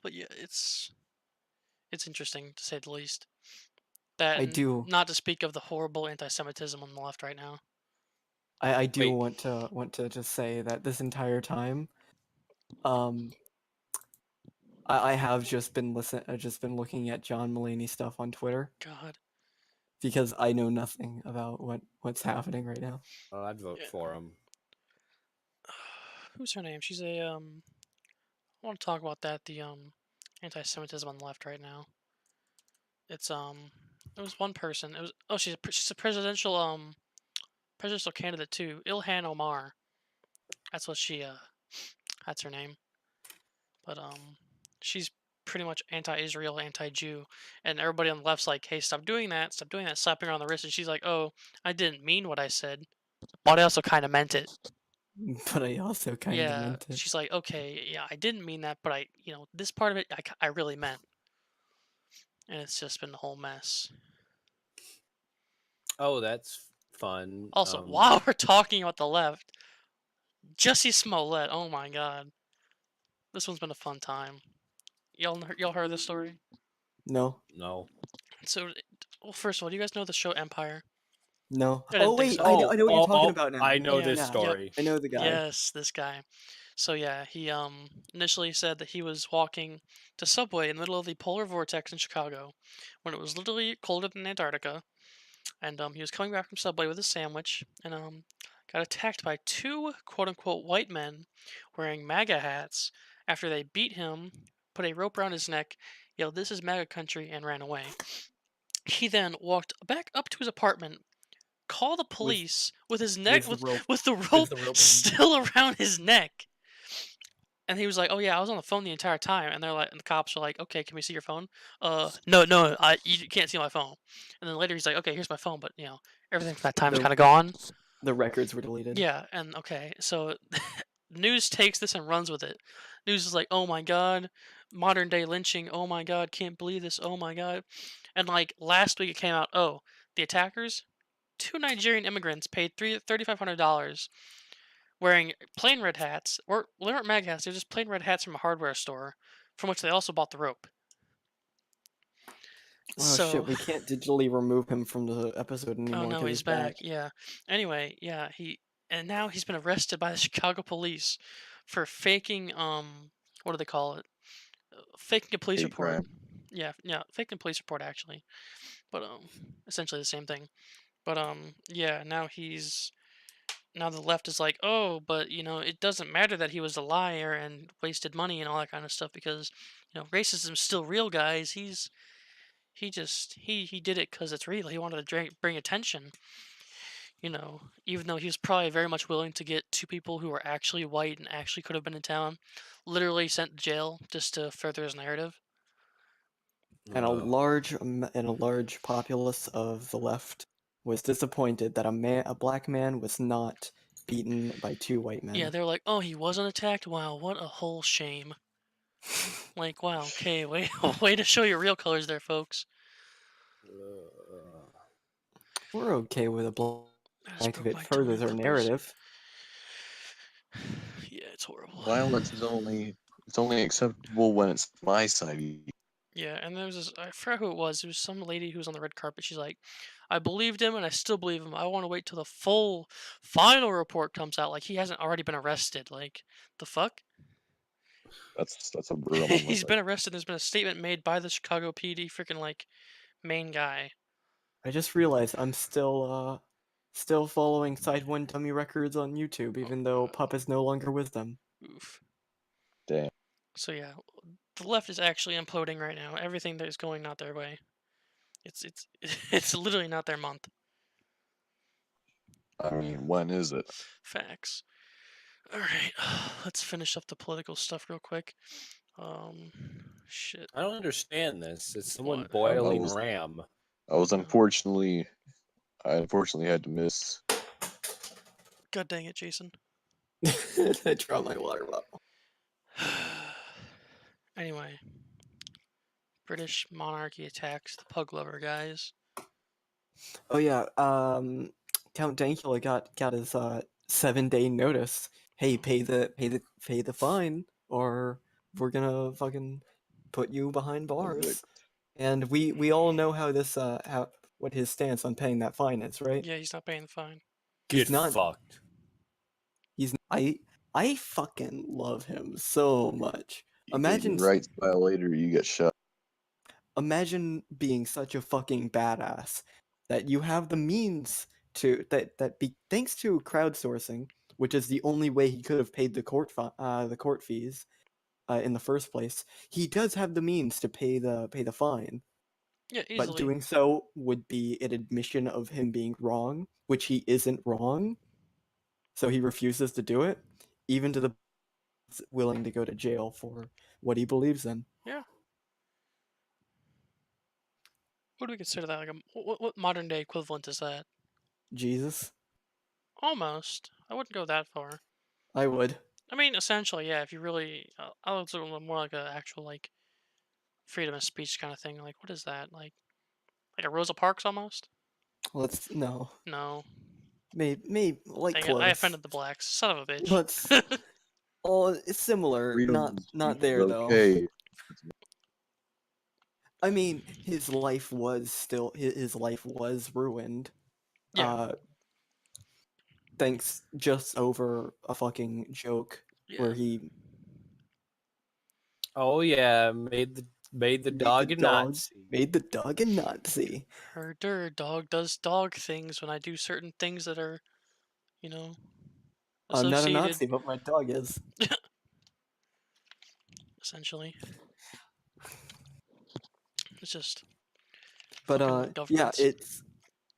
But yeah, it's interesting to say the least. That I and do not to speak of the horrible anti-Semitism on the left right now. I do Wait, want to just say that this entire time, um, I have just been looking at John Mulaney stuff on Twitter God. because I know nothing about what's happening right now. well, I'd vote Yeah. for him. Who's her name? She's a I want to talk about that, the anti-Semitism on the left right now. It's it was one person. It was she's a presidential candidate too. Ilhan Omar. That's what she that's her name. But she's pretty much anti-Israel, anti-Jew, and everybody on the left's like, "Hey, stop doing that! Stop doing that!" Slapping her on the wrist, and she's like, "Oh, I didn't mean what I said, but I also kind of meant it." But I also kind of Yeah, meant it. she's like, "Okay, yeah, I didn't mean that, but this part of it, I really meant." And it's just been a whole mess. Oh, that's fun. Also, while we're talking about the left, Jussie Smollett. Oh my God, this one's been a fun time. Y'all heard this story? No, No. So, well, first of all, do you guys know the show Empire? no. I didn't Oh think wait, so. I know what you're talking about now. I know Yeah. this Yeah, story. I know the guy. Yes, this guy. So yeah, he initially said that he was walking to Subway in the middle of the polar vortex in Chicago, when it was literally colder than Antarctica, and he was coming back from Subway with a sandwich, and got attacked by two quote unquote white men wearing MAGA hats after they beat him, put a rope around his neck, yelled "This is MAGA country," and ran away. He then walked back up to his apartment, called the police with his neck with the rope. with the With rope the rope. still around his neck. And he was like, "Oh yeah, I was on the phone the entire time." And they're like, and the cops are like, "Okay, can we see your phone?" No, you can't see my phone. And then later he's like, "Okay, here's my phone, but everything from that time is The- kind of gone." The records were deleted. Yeah, and okay, so news takes this and runs with it. News is like, "Oh my God, modern day lynching. Oh my God, can't believe this. Oh my God." And like last week it came out, oh, the attackers, two Nigerian immigrants paid $3,500 wearing plain red hats, or they weren't mag hats, they were just plain red hats from a hardware store, from which they also bought the rope. Oh shit, So, we can't digitally remove him from the episode oh anymore no, because he's back. Yeah. Anyway, yeah, and now he's been arrested by the Chicago police for faking what do they call it? Faking a police Hate report. crime. Yeah, faking a police report actually. But essentially the same thing. But yeah, now the left is like, "Oh, but it doesn't matter that he was a liar and wasted money and all that kind of stuff because, racism's still real, guys. He did it cuz it's real. He wanted to bring attention." Even though he was probably very much willing to get two people who were actually white and actually could have been in town, literally sent to jail just to further his narrative. and a large populace of the left was disappointed that a black man was not beaten by two white Yeah, men. they were like, "Oh, he wasn't attacked. Wow, what a whole shame." Like, wow, okay, way way to show your real colors there, folks. We're okay with a I just black if broke it my toe on furthers our purpose. narrative. Yeah, it's horrible. Violence is only acceptable when it's my side. Yeah, and there was this, I forgot who it was. It was some lady who was on the red carpet. She's like, "I believed him and I still believe him. I want to wait till the full final report comes out." Like, he hasn't already been arrested. Like, the fuck? That's a brutal moment. He's been arrested. There's been a statement made by the Chicago PD freaking like main guy. I just realized I'm still following Side One Dummy Records on YouTube, even though Pup is no longer with them. Oof. Damn. So yeah, the left is actually imploding right now. Everything that is going not their way. It's it's literally not their month. I mean, when is it? Facts. All right, let's finish up the political stuff real quick. Shit. I don't understand this. It's someone What? boiling was- ram. I unfortunately had to miss. God dang it, Jason. I dropped my water bottle. Anyway, British monarchy attacks the pug lover guys. Oh yeah, Count Dankula got his 7-day notice. Hey, pay the fine, or we're gonna fucking put you behind bars. And we all know how what his stance on paying that fine is, right? Yeah, he's not paying the fine. Get not- fucked. I fucking love him so much. You Imagine get your rights violator, you get shot. Imagine being such a fucking badass that you have the means to thanks to crowdsourcing, which is the only way he could have paid the court fees in the first place. He does have the means to pay the fine, Yeah, but easily. doing so would be an admission of him being wrong, which he isn't wrong. So he refuses to do it, even to the willing to go to jail for what he believes in. Yeah. What do we consider that? Like what modern day equivalent is that? Jesus, Almost. I wouldn't go that far. I would. I mean, essentially, yeah. If you really, I would sort of more like a actual like freedom of speech kind of thing. Like, what is that? Like a Rosa Parks almost? Let's no. No. Maybe like Dang it, close. I offended the blacks. Son of a bitch. Let's. Oh, it's similar. Freedom Not of not speech there is though. okay. I mean, his life was ruined. Yeah. Thanks just over a fucking joke Yeah. where he Oh yeah, made the dog a Nazi. made the dog a Nazi. Herder dog does dog things when I do certain things that are, you know, I'm not a associated. Nazi, but my dog is. Essentially. It's just. But fucking yeah, governments.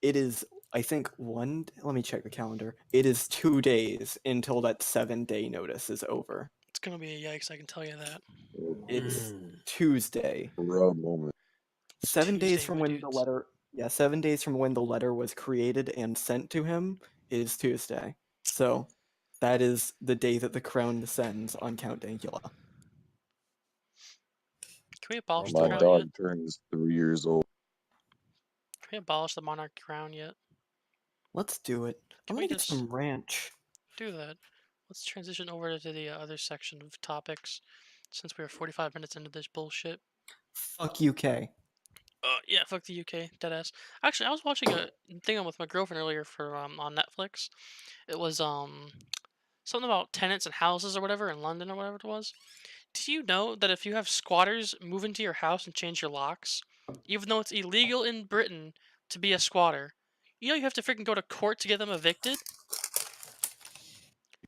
it is. I think let me check the calendar. It is 2 days until that 7-day notice is over. It's gonna be a yikes, I can tell you that. It's Mm. Tuesday. Rough moment. 7 days Tuesday, from my when the dudes. letter. Yeah, 7 days from when the letter was created and sent to him is Tuesday. So that is the day that the crown descends on Count Dankula. Can we abolish My the crown dog yet? turns 3 years old. Can we abolish the monarch crown yet? Let's do it. Can I'm we gonna get just some ranch. do that? let's transition over to the other section of topics, since we are 45 minutes into this bullshit. Fuck UK. Yeah, fuck the UK, deadass. Actually, I was watching a thing with my girlfriend earlier for on Netflix. It was something about tenants and houses or whatever in London or whatever it was. Do you know that if you have squatters move into your house and change your locks, even though it's illegal in Britain to be a squatter, you have to freaking go to court to get them evicted?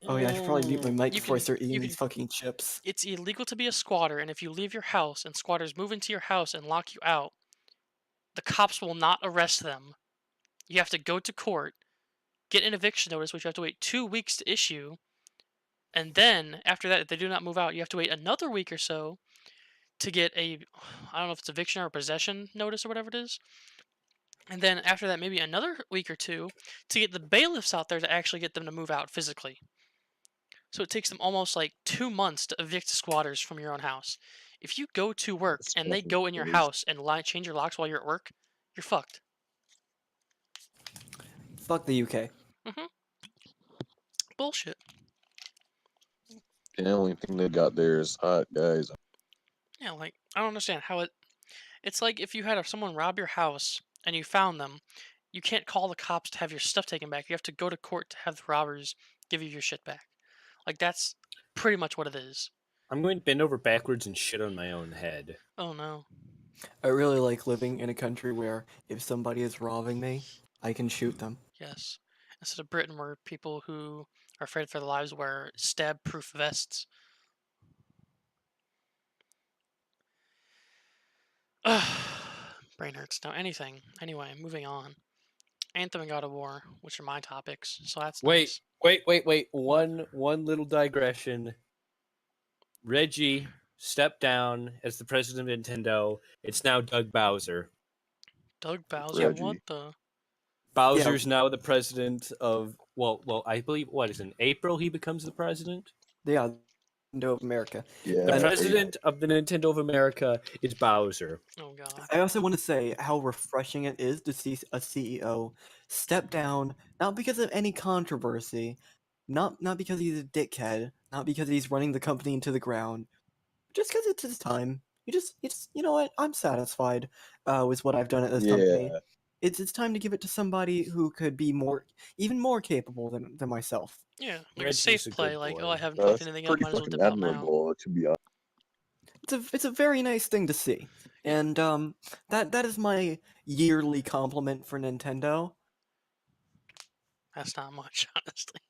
Oh yeah, I should probably mute my mic You before I can start eating you these can fucking chips. it's illegal to be a squatter, and if you leave your house and squatters move into your house and lock you out, the cops will not arrest them. You have to go to court, get an eviction notice, which you have to wait 2 weeks to issue, and then after that, if they do not move out, you have to wait another week or so to get a, I don't know if it's eviction or possession notice or whatever it is. And then after that, maybe another week or two to get the bailiffs out there to actually get them to move out physically. So it takes them almost like 2 months to evict squatters from your own house. If you go to work That's and they fucking go in your crazy. house and change your locks while you're at work, you're fucked. Fuck the UK. Bullshit. The only thing they got there is hot guys. Yeah, like I don't understand how it's like if you had someone rob your house and you found them, you can't call the cops to have your stuff taken back. You have to go to court to have the robbers give you your shit back. Like that's pretty much what it is. I'm going to bend over backwards and shit on my own head. Oh no. I really like living in a country where if somebody is robbing me, I can shoot them. Yes. Instead of Britain, where people who are afraid for their lives wear stab-proof vests. Brain hurts. Now anything. Anyway, moving on. Anthem and God of War, which are my topics, so that's nice. Wait. One little digression. Reggie stepped down as the president of Nintendo. It's now Doug Bowser. Doug Bowser, Reggie. what the? Bowser's now the president of I believe what is in April he becomes the president. Yeah, Nintendo of America. Yeah. The And- president of the Nintendo of America is Bowser. Oh god. I also want to say how refreshing it is to see a CEO step down, not because of any controversy, not because he's a dickhead, not because he's running the company into the ground, just because it's his time. You know what? I'm satisfied with what I've done at this company. Yeah. It's time to give it to somebody who could be even more capable than myself. Yeah, like Reggie's a safe a play. good Like, boy. oh, I haven't That's fucked anything up. pretty Might as well fucking dip out now. admirable, to be honest. It's a very nice thing to see, and that is my yearly compliment for Nintendo. That's not much, honestly.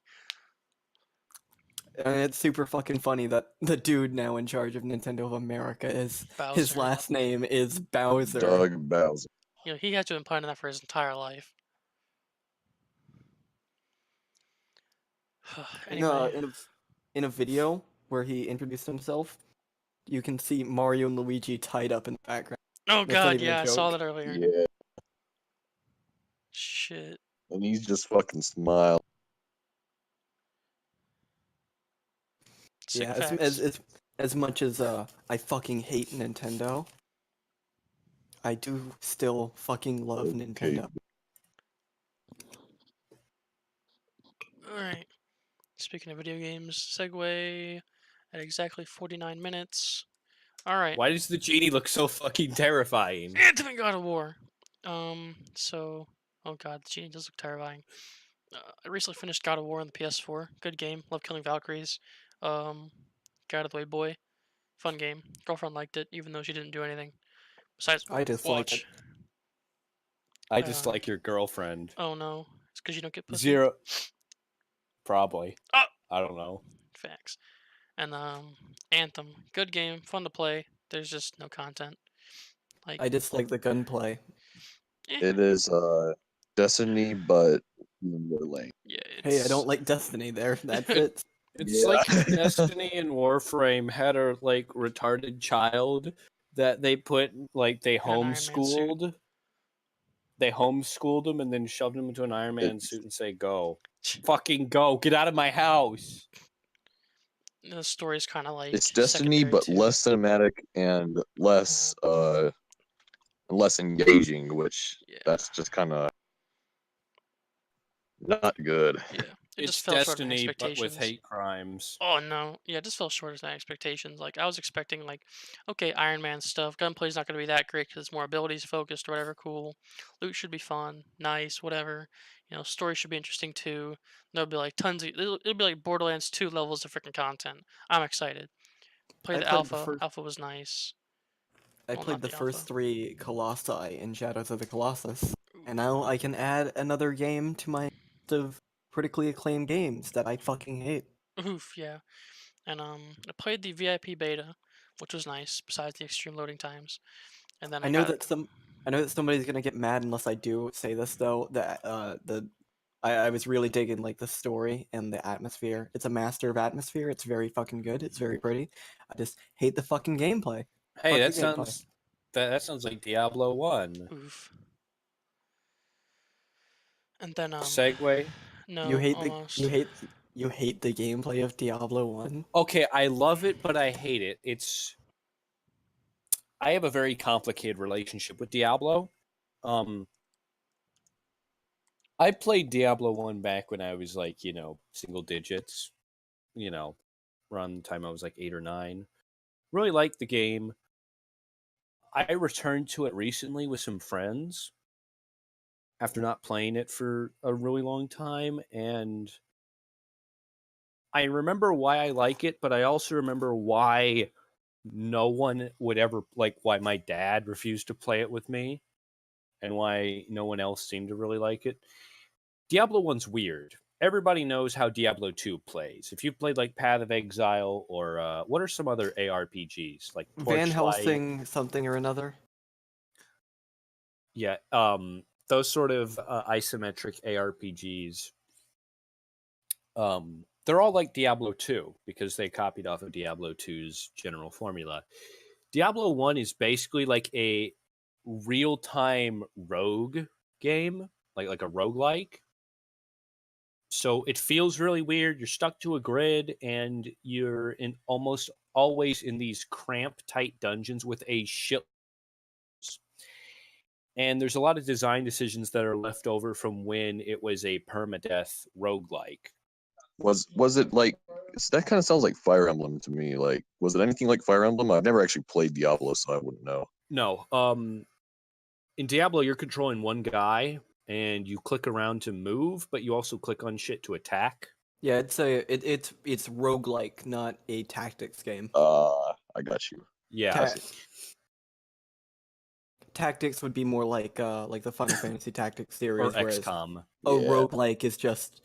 And it's super fucking funny that the dude now in charge of Nintendo of America is his Bowser. last name is Bowser. Doug Bowser. He had to have been planning that for his entire life. Anyway, In a video where he introduced himself, you can see Mario and Luigi tied up in the background. oh that's not god, even a yeah, I saw joke. that earlier. Yeah. Shit. And he's just fucking smiling. Sick Yeah, facts. as much as I fucking hate Nintendo, I do still fucking love Okay. Nintendo. Alright. Speaking of video games, segue at exactly 49 minutes. Alright. Why does the genie look so fucking terrifying? Anthem and God of War. So, oh god, the genie does look terrifying. I recently finished God of War on the PS4. Good game. Love killing Valkyries. Get out of the way, boy. Fun game. Girlfriend liked it, even though she didn't do anything. Besides, I dislike watch. it. I just like your girlfriend. Oh no, it's because you don't get pussy. Zero. Probably. Oh! I don't know. Facts. And Anthem, good game, fun to play. There's just no content. Like I dislike the gunplay. It is Destiny, but even more lame. yeah, Hey, I it's don't like Destiny there. That fits. It's Yeah. like if Destiny and Warframe had a retarded child that they put they Iron Man suit. homeschooled. They homeschooled him and then shoved him into an Iron Man It's- suit and say, "Go, fucking go, get out of my house." the story's kind of like It's Destiny, secondary but to- less cinematic and less engaging, which Yeah. that's just kind of not good. Yeah, It just It's fell short of my Destiny, but with expectations. hate crimes. Oh no, yeah, it just fell short of my expectations. Like I was expecting, like, okay, Iron Man stuff. Gunplay's not going to be that great because it's more abilities focused or whatever. Cool, loot should be fun, nice, whatever. Story should be interesting too. There'll be like tons of. It'll be like Borderlands 2 levels of freaking content. I'm excited. Play I the played the alpha. first. Alpha was nice. I Well, played not the the alpha. first three Colossi in Shadows of the Colossus, and Oof. now I can add another game to my list of critically acclaimed games that I fucking hate. Oof, yeah. And I played the VIP beta, which was nice. Besides the extreme loading times, and then I I know got. that some. I know that somebody's gonna get mad unless I do say this though. That I was really digging like the story and the atmosphere. It's a master of atmosphere. It's very fucking good. It's very pretty. I just hate the fucking gameplay. Hey, Fuck the that gameplay. sounds that sounds like Diablo 1. Oof. And then Segue. You no, hate the almost. you hate the gameplay of Diablo 1. Okay, I love it, but I hate it. I have a very complicated relationship with Diablo. Um, I played Diablo 1 back when I was like, single digits, you know, around the time I was like 8 or 9. Really liked the game. I returned to it recently with some friends after not playing it for a really long time, and I remember why I like it, but I also remember why no one would ever, like, why my dad refused to play it with me and why no one else seemed to really like it. Diablo 1's weird. Everybody knows how Diablo 2 plays. If you've played like Path of Exile or what are some other ARPGs like Van Torchlight? Helsing something or another. Yeah, those sort of isometric ARPGs. They're all like Diablo 2 because they copied off of Diablo 2's general formula. Diablo 1 is basically like a real-time rogue game, like a roguelike. So it feels really weird. You're stuck to a grid and you're in almost always in these cramped tight dungeons with a shit. And there's a lot of design decisions that are left over from when it was a permadeath roguelike. Was it like that? Kind of sounds like Fire Emblem to me. Like, was it anything like Fire Emblem? I've never actually played Diablo, so I wouldn't know. No, in Diablo you're controlling one guy and you click around to move, but you also click on shit to attack. Yeah, it's roguelike, not a tactics game. I got you. Yeah. I Ta- see. Tactics would be more like the Final Fantasy Tactics series, Or whereas XCOM. a Yeah. roguelike is just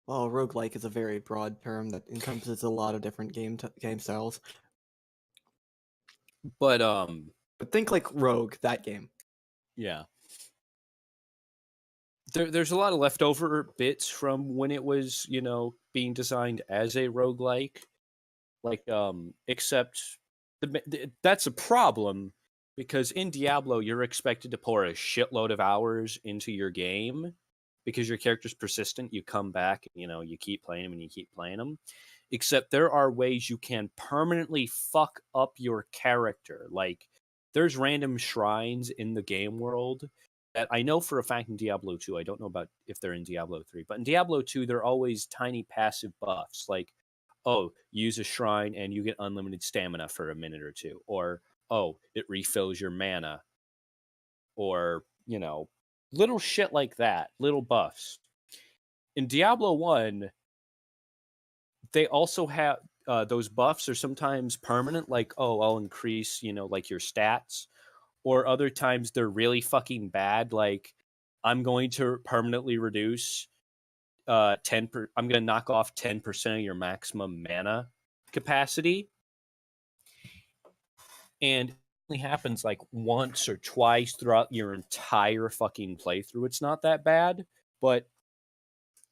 roguelike is a very broad term that encompasses a lot of different game styles. But But think like Rogue, that game. yeah. There's a lot of leftover bits from when it was, being designed as a roguelike. Like, except that's a problem because in Diablo, you're expected to pour a shitload of hours into your game because your character's persistent. You come back, you keep playing them and you keep playing them. Except there are ways you can permanently fuck up your character. Like, there's random shrines in the game world that I know for a fact in Diablo 2. I don't know about if they're in Diablo 3, but in Diablo 2, there are always tiny passive buffs. Like, oh, use a shrine and you get unlimited stamina for a minute or two. Or, oh, it refills your mana. Or, little shit like that, little buffs. In Diablo 1, they also have those buffs are sometimes permanent, like, oh, I'll increase, like your stats. Or other times they're really fucking bad, like, I'm going to permanently reduce 10 I'm going to knock off 10% of your maximum mana capacity. And it only happens like once or twice throughout your entire fucking playthrough. It's not that bad, but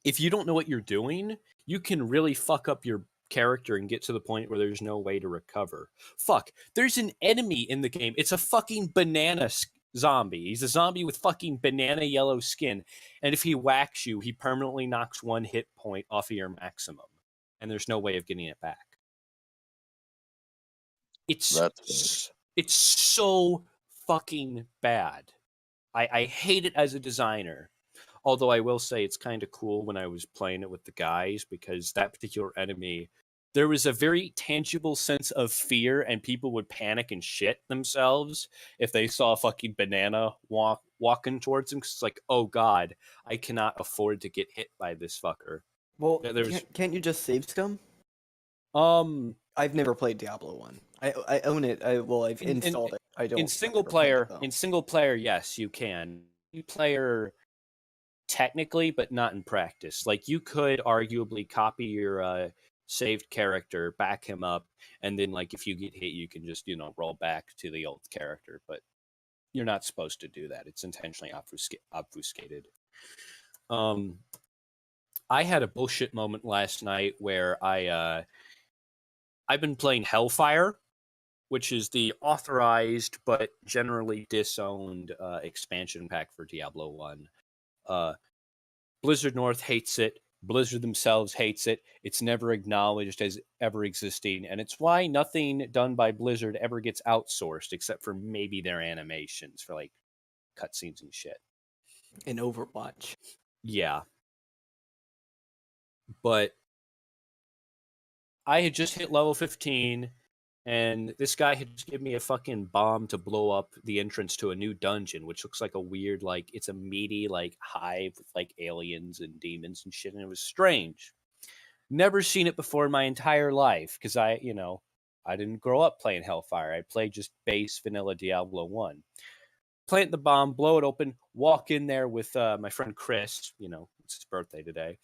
if you don't know what you're doing, you can really fuck up your character and get to the point where there's no way to recover. Fuck, there's an enemy in the game. It's a fucking banana zombie. He's a zombie with fucking banana yellow skin. And if he whacks you, he permanently knocks 1 hit point off of your maximum. And there's no way of getting it back. That's It's so fucking bad. I hate it as a designer. Although I will say it's kind of cool when I was playing it with the guys, because that particular enemy, there was a very tangible sense of fear, and people would panic and shit themselves if they saw a fucking banana walking towards them. Cause it's like, oh god, I cannot afford to get hit by this fucker. Well, There's can't you just save scum? um I've never played Diablo 1. I own it. I've in, in installed it. I don't. in I've single never played it, player, though. in single player, yes, you can. Player technically, but not in practice. Like you could arguably copy your saved character, back him up, and then like if you get hit, you can just roll back to the old character. But you're not supposed to do that. It's intentionally obfuscated. I had a bullshit moment last night where I've been playing Hellfire, which is the authorized but generally disowned expansion pack for Diablo 1. Blizzard North hates it. Blizzard themselves hates it. It's never acknowledged as ever existing, and it's why nothing done by Blizzard ever gets outsourced, except for maybe their animations for like cutscenes and shit. In Overwatch. Yeah. But I had just hit level 15, and this guy had just given me a fucking bomb to blow up the entrance to a new dungeon, which looks like a weird, like, it's a meaty, like, hive with, like, aliens and demons and shit, and it was strange. Never seen it before in my entire life, because I didn't grow up playing Hellfire. I played just base vanilla Diablo 1. Plant the bomb, blow it open, walk in there with my friend Chris, it's his birthday today,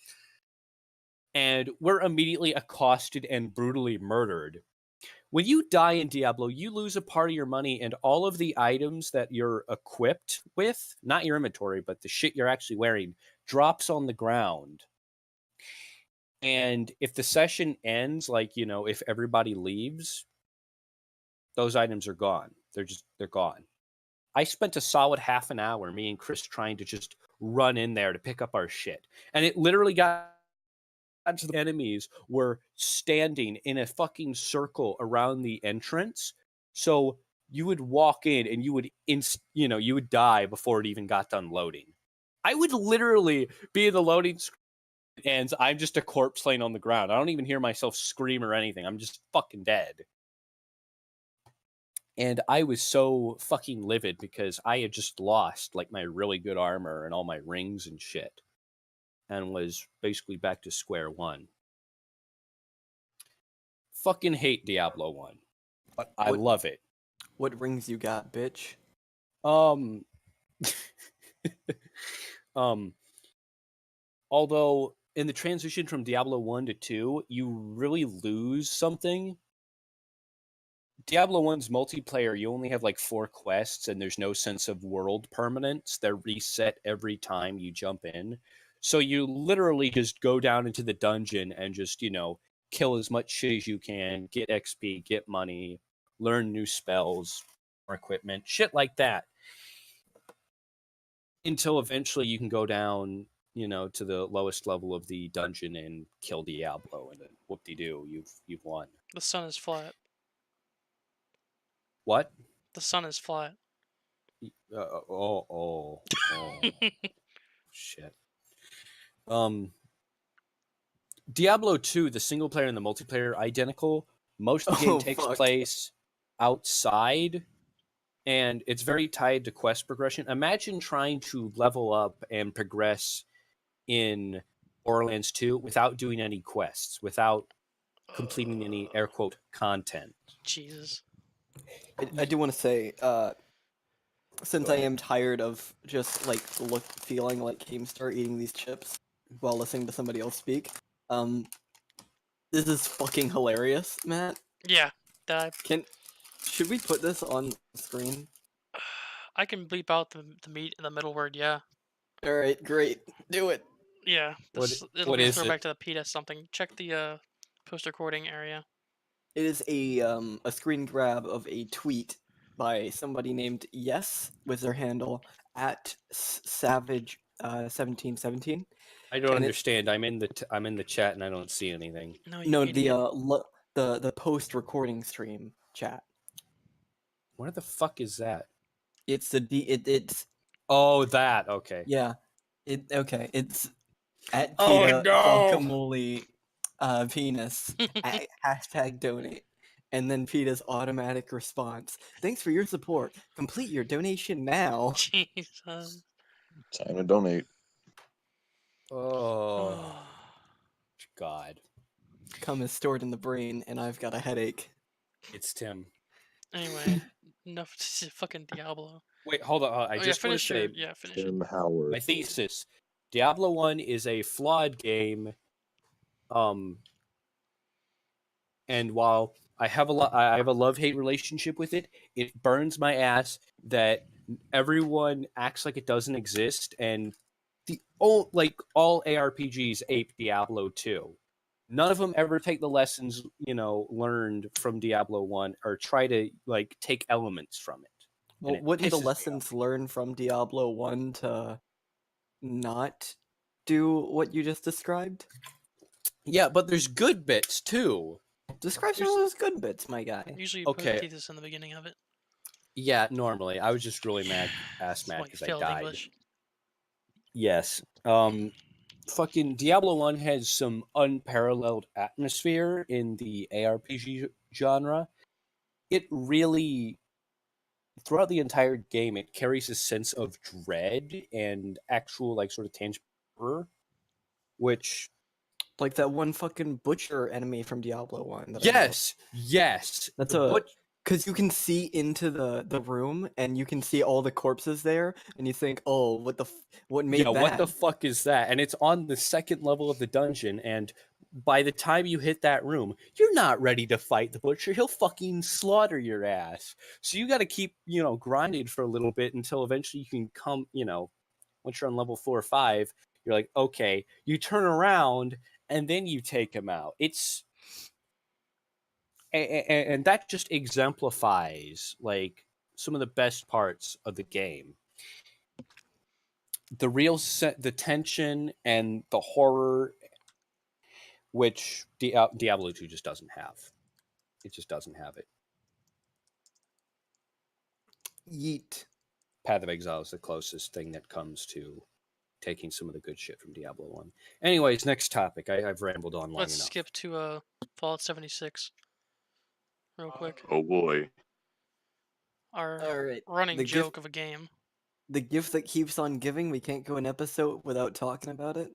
and we're immediately accosted and brutally murdered. When you die in Diablo, you lose a part of your money, and all of the items that you're equipped with, not your inventory, but the shit you're actually wearing, drops on the ground. And if the session ends, like, if everybody leaves, those items are gone. They're gone. I spent a solid half an hour, me and Chris, trying to just run in there to pick up our shit. And it literally got to the enemies were standing in a fucking circle around the entrance. So you would walk in and you would die before it even got done loading. I would literally be in the loading screen and I'm just a corpse laying on the ground. I don't even hear myself scream or anything. I'm just fucking dead. And I was so fucking livid because I had just lost like my really good armor and all my rings and shit, and was basically back to square one. Fucking hate Diablo 1, but I love it. What rings you got, bitch? Um, although in the transition from Diablo 1 to 2, you really lose something. Diablo 1's multiplayer, you only have like 4 quests, and there's no sense of world permanence. They're reset every time you jump in. So you literally just go down into the dungeon and just, kill as much shit as you can, get XP, get money, learn new spells or equipment, shit like that. Until eventually you can go down, to the lowest level of the dungeon and kill Diablo, and then whoop-de-doo, you've won. The sun is flat. What? The sun is flat. Oh. Shit. Diablo 2, the single player and the multiplayer identical. Most of the game takes place outside, and it's very tied to quest progression. Imagine trying to level up and progress in Borderlands 2 without doing any quests, without completing any air quote content. Jesus. I do want to say, since I am tired of just like feeling like Keemstar eating these chips while listening to somebody else speak, this is fucking hilarious, Matt. Yeah. Should we put this on screen? I can bleep out the middle word. Yeah. All right, great. Do it. Yeah. It'll what be a is throwback it? to the PS something. Check the post recording area. It is a screen grab of a tweet by somebody named Yes with their handle at Savage 1717. I don't understand. I'm in the chat and I don't see anything. No, you No, idiot. the post recording stream chat. Where the fuck is that? It's it's Oh, that. Okay. yeah. Okay, it's at Oh, PETA no! guacamole penis hashtag donate. And then PETA's automatic response. Thanks for your support. Complete your donation now. Jesus. Time to donate. Oh, God. Cum is stored in the brain, and I've got a headache. It's Tim. Anyway, enough fucking Diablo. Wait, hold on. I just want to say finish it. Tim Howard. my thesis. Diablo 1 is a flawed game. And while I have a love-hate relationship with it, it burns my ass that everyone acts like it doesn't exist, and all ARPGs ape Diablo 2. None of them ever take the lessons, learned from Diablo 1 or try to take elements from it. Well, it wouldn't the pisses me lessons learned from Diablo 1 to not do what you just described? Yeah, but there's good bits too. Describe some of those good bits, my guy. Usually you put Okay. thesis in the beginning of it. Yeah, normally. I was just really mad That's why you because I failed died. English. Yes. Fucking Diablo 1 has some unparalleled atmosphere in the ARPG genre. It really, throughout the entire game, it carries a sense of dread and actual, sort of tangible horror, which... Like that one fucking butcher enemy from Diablo 1. Yes! That's The because you can see into the room, and you can see all the corpses there, and you think, oh, what made that? what the fuck is that? And it's on the second level of the dungeon, and by the time you hit that room, you're not ready to fight the butcher. He'll fucking slaughter your ass. So you got to keep, grinding for a little bit until eventually you can come, once you're on level 4 or 5, you're like, okay, you turn around and then you take him out. It's... And that just exemplifies, some of the best parts of the game. The tension and the horror, which Diablo 2 just doesn't have. It just doesn't have it. Yeet. Path of Exile is the closest thing that comes to taking some of the good shit from Diablo 1. Anyways, next topic. I've rambled on long Let's enough. skip to Fallout 76 real quick. Oh boy. Our Alright. running joke of a game. The gift that keeps on giving, we can't go an episode without talking about it.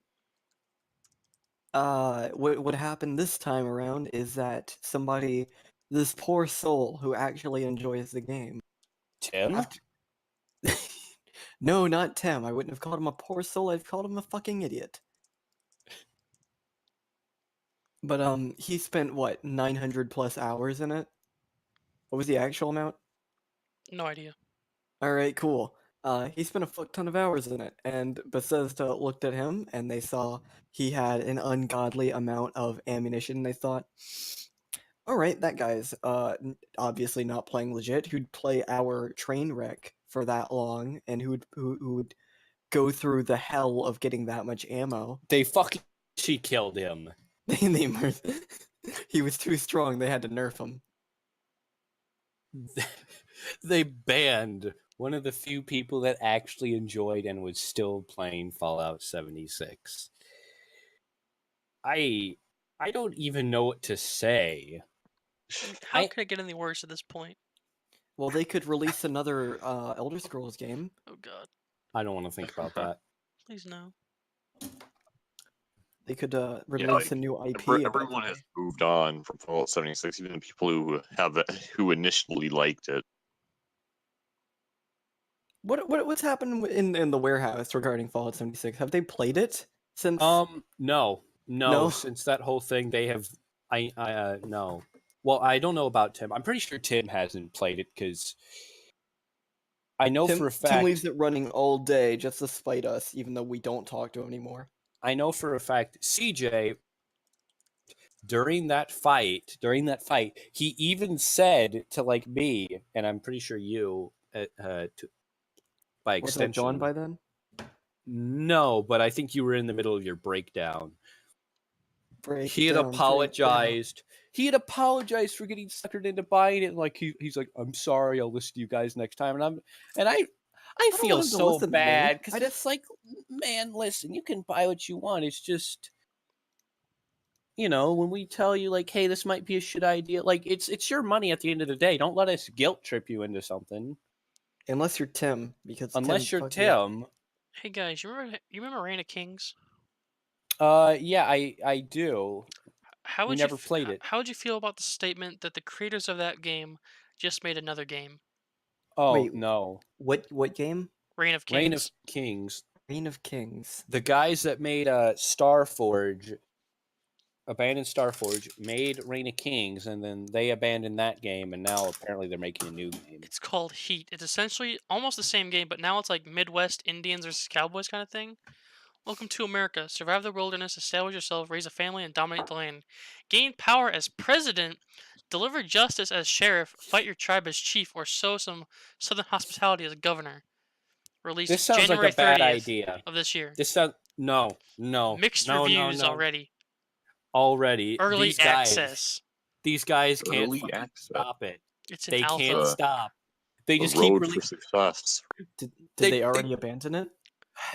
What happened this time around is that this poor soul who actually enjoys the game. Tim? No, not Tim. I wouldn't have called him a poor soul. I'd called him a fucking idiot. But he spent what 900 plus hours in it. What was the actual amount? No idea. All right, cool. He spent a fuck ton of hours in it, and Bethesda looked at him and they saw he had an ungodly amount of ammunition. And they thought, all right, that guy's obviously not playing legit. Who'd play our train wreck for that long, and who would go through the hell of getting that much ammo? She killed him. He was too strong. They had to nerf him. They banned one of the few people that actually enjoyed and was still playing Fallout 76. I don't even know what to say. How could it get any worse at this point? Well, they could release another Elder Scrolls game. Oh god. I don't want to think about that. Please no. They could release a new IP. Everyone has moved on from Fallout 76, even the people who initially liked it. What's happened in the warehouse regarding Fallout 76? Have they played it since? No. Since that whole thing, they have. No. Well, I don't know about Tim. I'm pretty sure Tim hasn't played it because I know for a fact Tim leaves it running all day just to spite us, even though we don't talk to him anymore. I know for a fact CJ during that fight, he even said to me, and I'm pretty sure you, by extension. Was I gone by then? No, but I think you were in the middle of your breakdown. He had apologized. He had apologized for getting suckered into buying it. He's like, I'm sorry. I'll listen to you guys next time. And I don't feel want him to so listen to me. bad because I just it's like, man, listen, you can buy what you want. It's just, when we tell you like, hey, this might be a shit idea, like it's your money at the end of the day. Don't let us guilt trip you into something unless you're Tim, because Tim unless you're fuck yeah. Tim. Hey guys, you remember Reign of Kings? Yeah, I do. How We would never played it. how would you feel about the statement that the creators of that game just made another game, Oh Wait, no, what game? Reign of Reign of Kings? Kings. Reign of Kings. The guys that made Starforge, abandoned Starforge, made Reign of Kings, and then they abandoned that game, and now apparently they're making a new game. It's called Heat. It's essentially almost the same game, but now it's like Midwest Indians versus Cowboys kind of thing. Welcome to America. Survive the wilderness, establish yourself, raise a family, and dominate the land. Gain power as president, deliver justice as sheriff, fight your tribe as chief, or sow some southern hospitality as governor. Released This sounds like a January bad 30th idea. of this year. This sounds no. Mixed reviews already. Already, Early access. these guys can't Early fucking access. stop it. It's an They alpha. can't stop. They The just keep road for releasing. success. Did They- they already abandon it?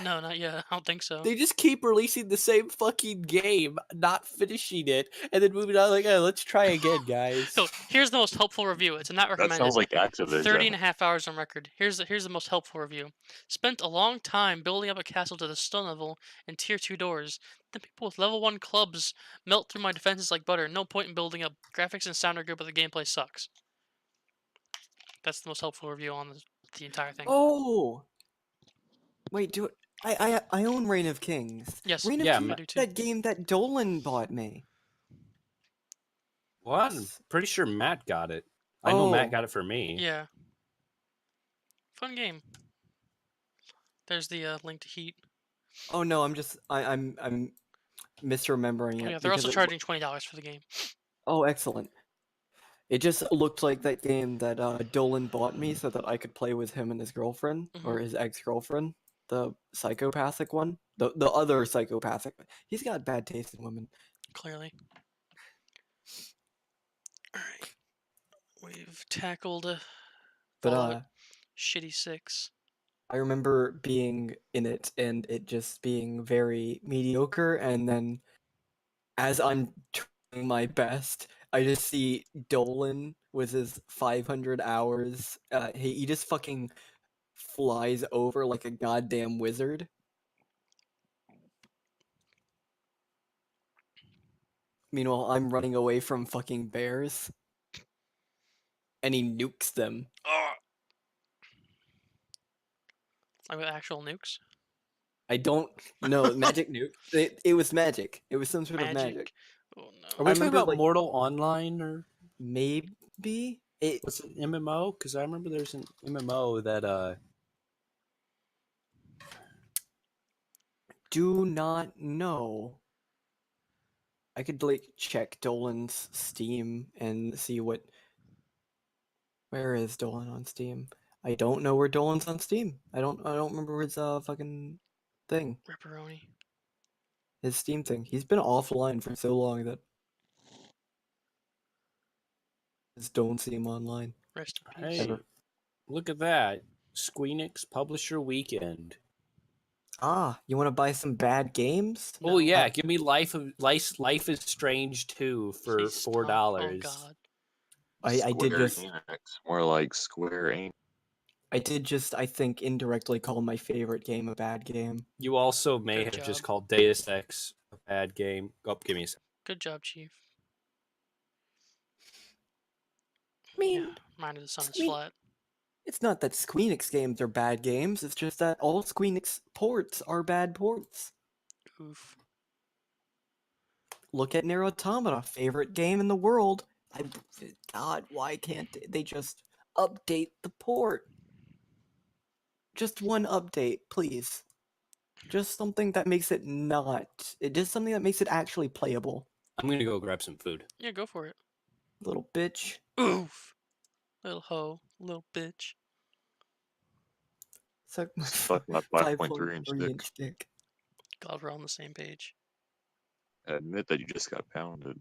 No, not yet. I don't think so. They just keep releasing the same fucking game, not finishing it, and then moving on like, oh, let's try again, guys. So here's the most helpful review. It's not That recommended. sounds like Activision. 30 and a half hours on record. Here's the most helpful review. Spent a long time building up a castle to the stone level and tier 2 doors. Then people with level 1 clubs melt through my defenses like butter. No point in building up. Graphics and sound are good, but the gameplay sucks. That's the most helpful review on the entire thing. Oh, wait, I own Reign of Kings. Yes, Reign of yeah, Kings, I do too. that game that Dolan bought me. Well, I'm pretty sure Matt got it. I know Matt Oh. got it for me. Yeah. Fun game. There's the link to Heat. Oh no, I'm misremembering Oh it. yeah, they're also because charging $20 for the game. Oh, excellent. It just looked like that game that Dolan bought me so that I could play with him and his girlfriend, or his ex-girlfriend, the psychopathic one, the other psychopathic. He's got bad taste in women. Clearly. Alright. We've tackled But Fallout Shitty 6. I remember being in it and it just being very mediocre, and then as I'm trying my best, I just see Dolan with his 500 hours. He just fucking flies over like a goddamn wizard. Meanwhile, I'm running away from fucking bears. And he nukes them. Like with actual nukes? I don't know. Magic nuke. It was magic. It was some sort of magic. Oh Are no. we I talking remember, about like- Mortal Online or Maybe? It what's an MMO? Because I remember there's an MMO that do not know. I could like check Dolan's Steam and see what. Where is Dolan on Steam? I don't know where Dolan's on Steam. I don't remember his fucking thing. Ripperoni. His Steam thing. He's been offline for so long that I just don't see him online. Rest in peace. hey, look at that, SquareEnix Publisher Weekend. Ah, you want to buy some bad games? Oh No. yeah, give me Life is Strange 2 for Please stop. $4. Oh god. I did just SquareEnix, more like SquareEnix. I think indirectly call my favorite game a bad game. You also may Good have just job. called Deus Ex a bad game. Oh, give me a second. Good job, Chief. I mean, Yeah, mind the sun is I mean- flat. it's not that SqueeNix games are bad games, it's just that all SqueeNix ports are bad ports. Oof. Look at Nier Automata, favorite game in the world. God, why can't they just update the port? Just one update, please. Just something that makes it just something that makes it actually playable. I'm gonna go grab some food. Yeah, go for it. Little bitch. Oof. Little hoe. Little bitch. Suck my Suck my 5.3 inch 5.3 dick. inch dick. Glad we're on the same page. Admit that you just got pounded.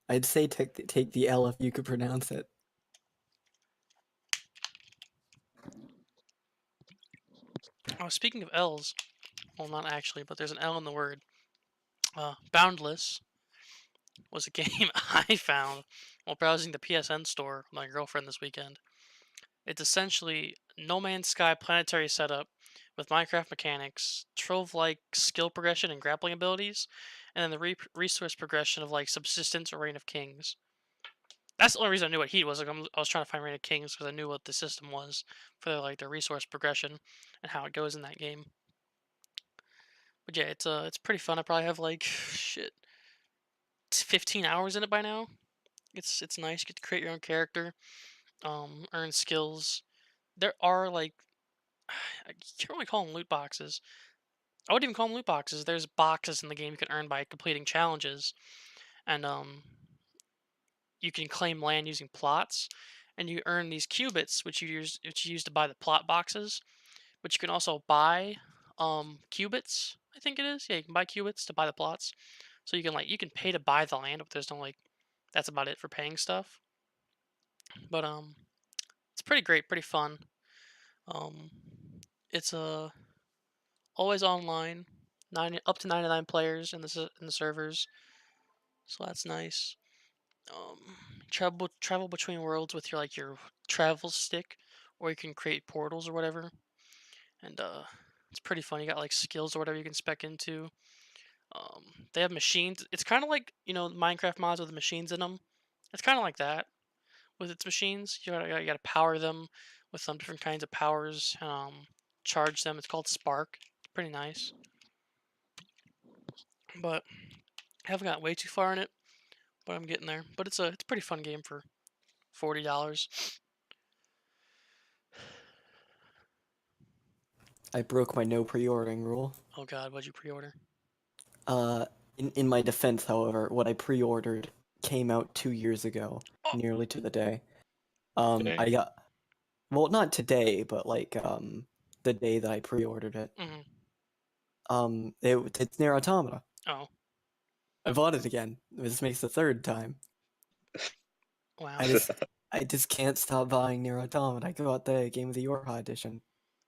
I'd say take the L if you could pronounce it. Oh, speaking of L's, well, not actually, but there's an L in the word. Boundless was a game I found while browsing the PSN store with my girlfriend this weekend. It's essentially No Man's Sky planetary setup with Minecraft mechanics, trove-like skill progression and grappling abilities, and then the resource progression of like Subsistence or Reign of Kings. That's the only reason I knew what Heat was. Like I was trying to find Reign of Kings because I knew what the system was for like the resource progression and how it goes in that game. But yeah, it's pretty fun. I probably have like shit 15 hours in it by now. It's nice. You get to create your own character, earn skills. There are like I can't really call them loot boxes. I wouldn't even call them loot boxes. There's boxes in the game you can earn by completing challenges, and you can claim land using plots, and you earn these qubits, which you use to buy the plot boxes. But you can also buy qubits. I think it is. Yeah, you can buy qubits to buy the plots. So you can pay to buy the land, but there's no like that's about it for paying stuff. But it's pretty great, pretty fun. Um, it's always online, up to 99 players in in the servers, so that's nice. Travel between worlds with your travel stick, or you can create portals or whatever, and it's pretty fun. You got like skills or whatever you can spec into. They have machines. It's kind of like Minecraft mods with machines in them. It's kind of like that with its machines. You gotta power them with some different kinds of powers. Charge them. It's called Spark. It's pretty nice, but I haven't got way too far in it. But I'm getting there. But it's a pretty fun game for $40. I broke my no pre-ordering rule. Oh God, what'd you pre-order? Uh, in my defense, however, what I pre-ordered came out 2 years ago, Oh. nearly to the day. Dang. I got, well, not today, but like the day that I pre-ordered it. It's Nier Automata. Oh, I bought it again. This makes the third time. wow. I just can't stop buying Nier Automata. I got the Game of the Year edition,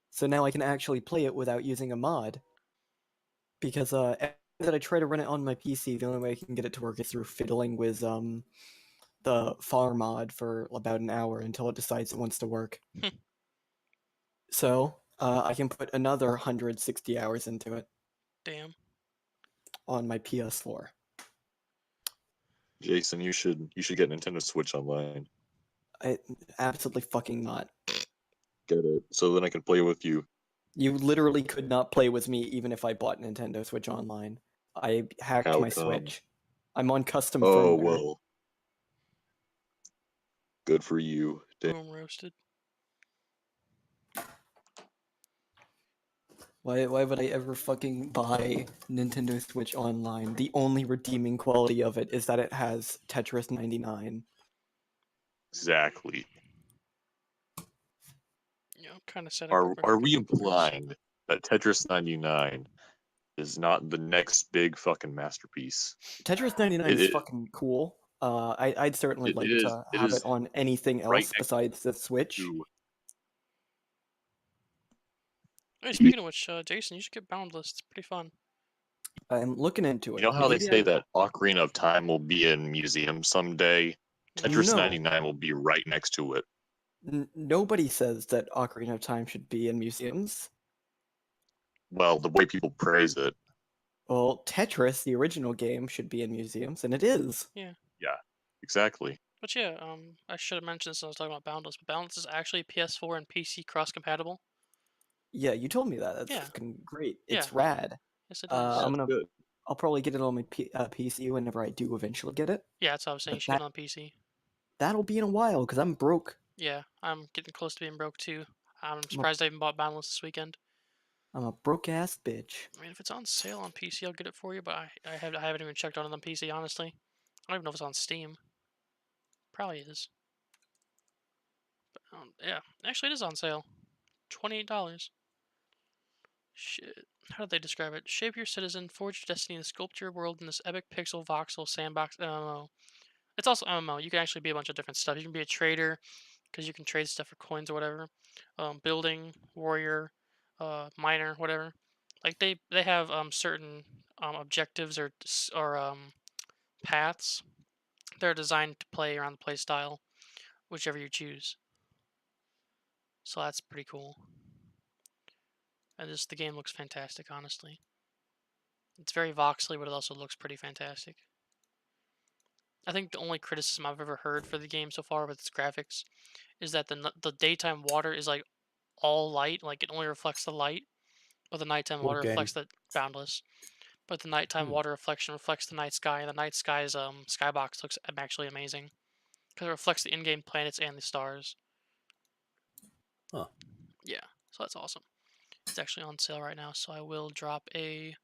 so now I can actually play it without using a mod. Because every time that I try to run it on my PC, the only way I can get it to work is through fiddling with the far mod for about an hour until it decides it wants to work. So I can put another 160 hours into it Damn. on my PS4. Jason, you should get Nintendo Switch Online. Absolutely fucking not. Get it so then I can play with you. You literally could not play with me even if I bought Nintendo Switch Online. I hacked How my come? Switch. I'm on custom Oh firmware. well, good for you. Boom roasted. Why would I ever fucking buy Nintendo Switch Online? The only redeeming quality of it is that it has Tetris 99. Exactly. Yeah, I'm kind of sad. Are we implying that Tetris 99 is not the next big fucking masterpiece? Tetris 99 is fucking cool. I'd certainly like to have it on anything else besides the Switch. Hey, speaking of which, Jason, you should get Boundless. It's pretty fun. I'm looking into it. You know how they say that Ocarina of Time will be in museums someday? Tetris 99 will be right next to it. Nobody says that Ocarina of Time should be in museums. Well, the way people praise it. Well, Tetris, the original game, should be in museums, and it is. Yeah. Yeah, exactly. But yeah, I should have mentioned this when I was talking about Boundless, but Boundless is actually PS4 and PC cross-compatible. Yeah, you told me that. That's fucking great. It's Yeah. rad. Yes, it is. I'll probably get it on my PC whenever I do eventually get it. Yeah, that's what I was saying. You should get it on PC. That'll be in a while, because I'm broke. Yeah, I'm getting close to being broke too. I'm surprised I even bought Boundless this weekend. I'm a broke-ass bitch. I mean, if it's on sale on PC, I'll get it for you, but I haven't even checked on it on PC, honestly. I don't even know if it's on Steam. Probably is. But, yeah, actually it is on sale. $28. Shit. How did they describe it? Shape your citizen, forge your destiny, and sculpt your world in this epic pixel voxel sandbox MMO. It's also MMO. You can actually be a bunch of different stuff. You can be a trader, because you can trade stuff for coins or whatever. Building, warrior, miner, whatever. Like they have certain objectives or paths. They're designed to play around the play style, whichever you choose. So that's pretty cool. And the game looks fantastic, honestly. It's very voxely, but it also looks pretty fantastic. I think the only criticism I've ever heard for the game so far with its graphics is that the daytime water is like all light, like it only reflects the light, but the nighttime What water game? reflects the Boundless. But the nighttime Hmm. water reflection reflects the night sky, and the night sky's skybox looks actually amazing because it reflects the in-game planets and the stars. Huh. Yeah, so that's awesome. It's actually on sale right now, so I will drop a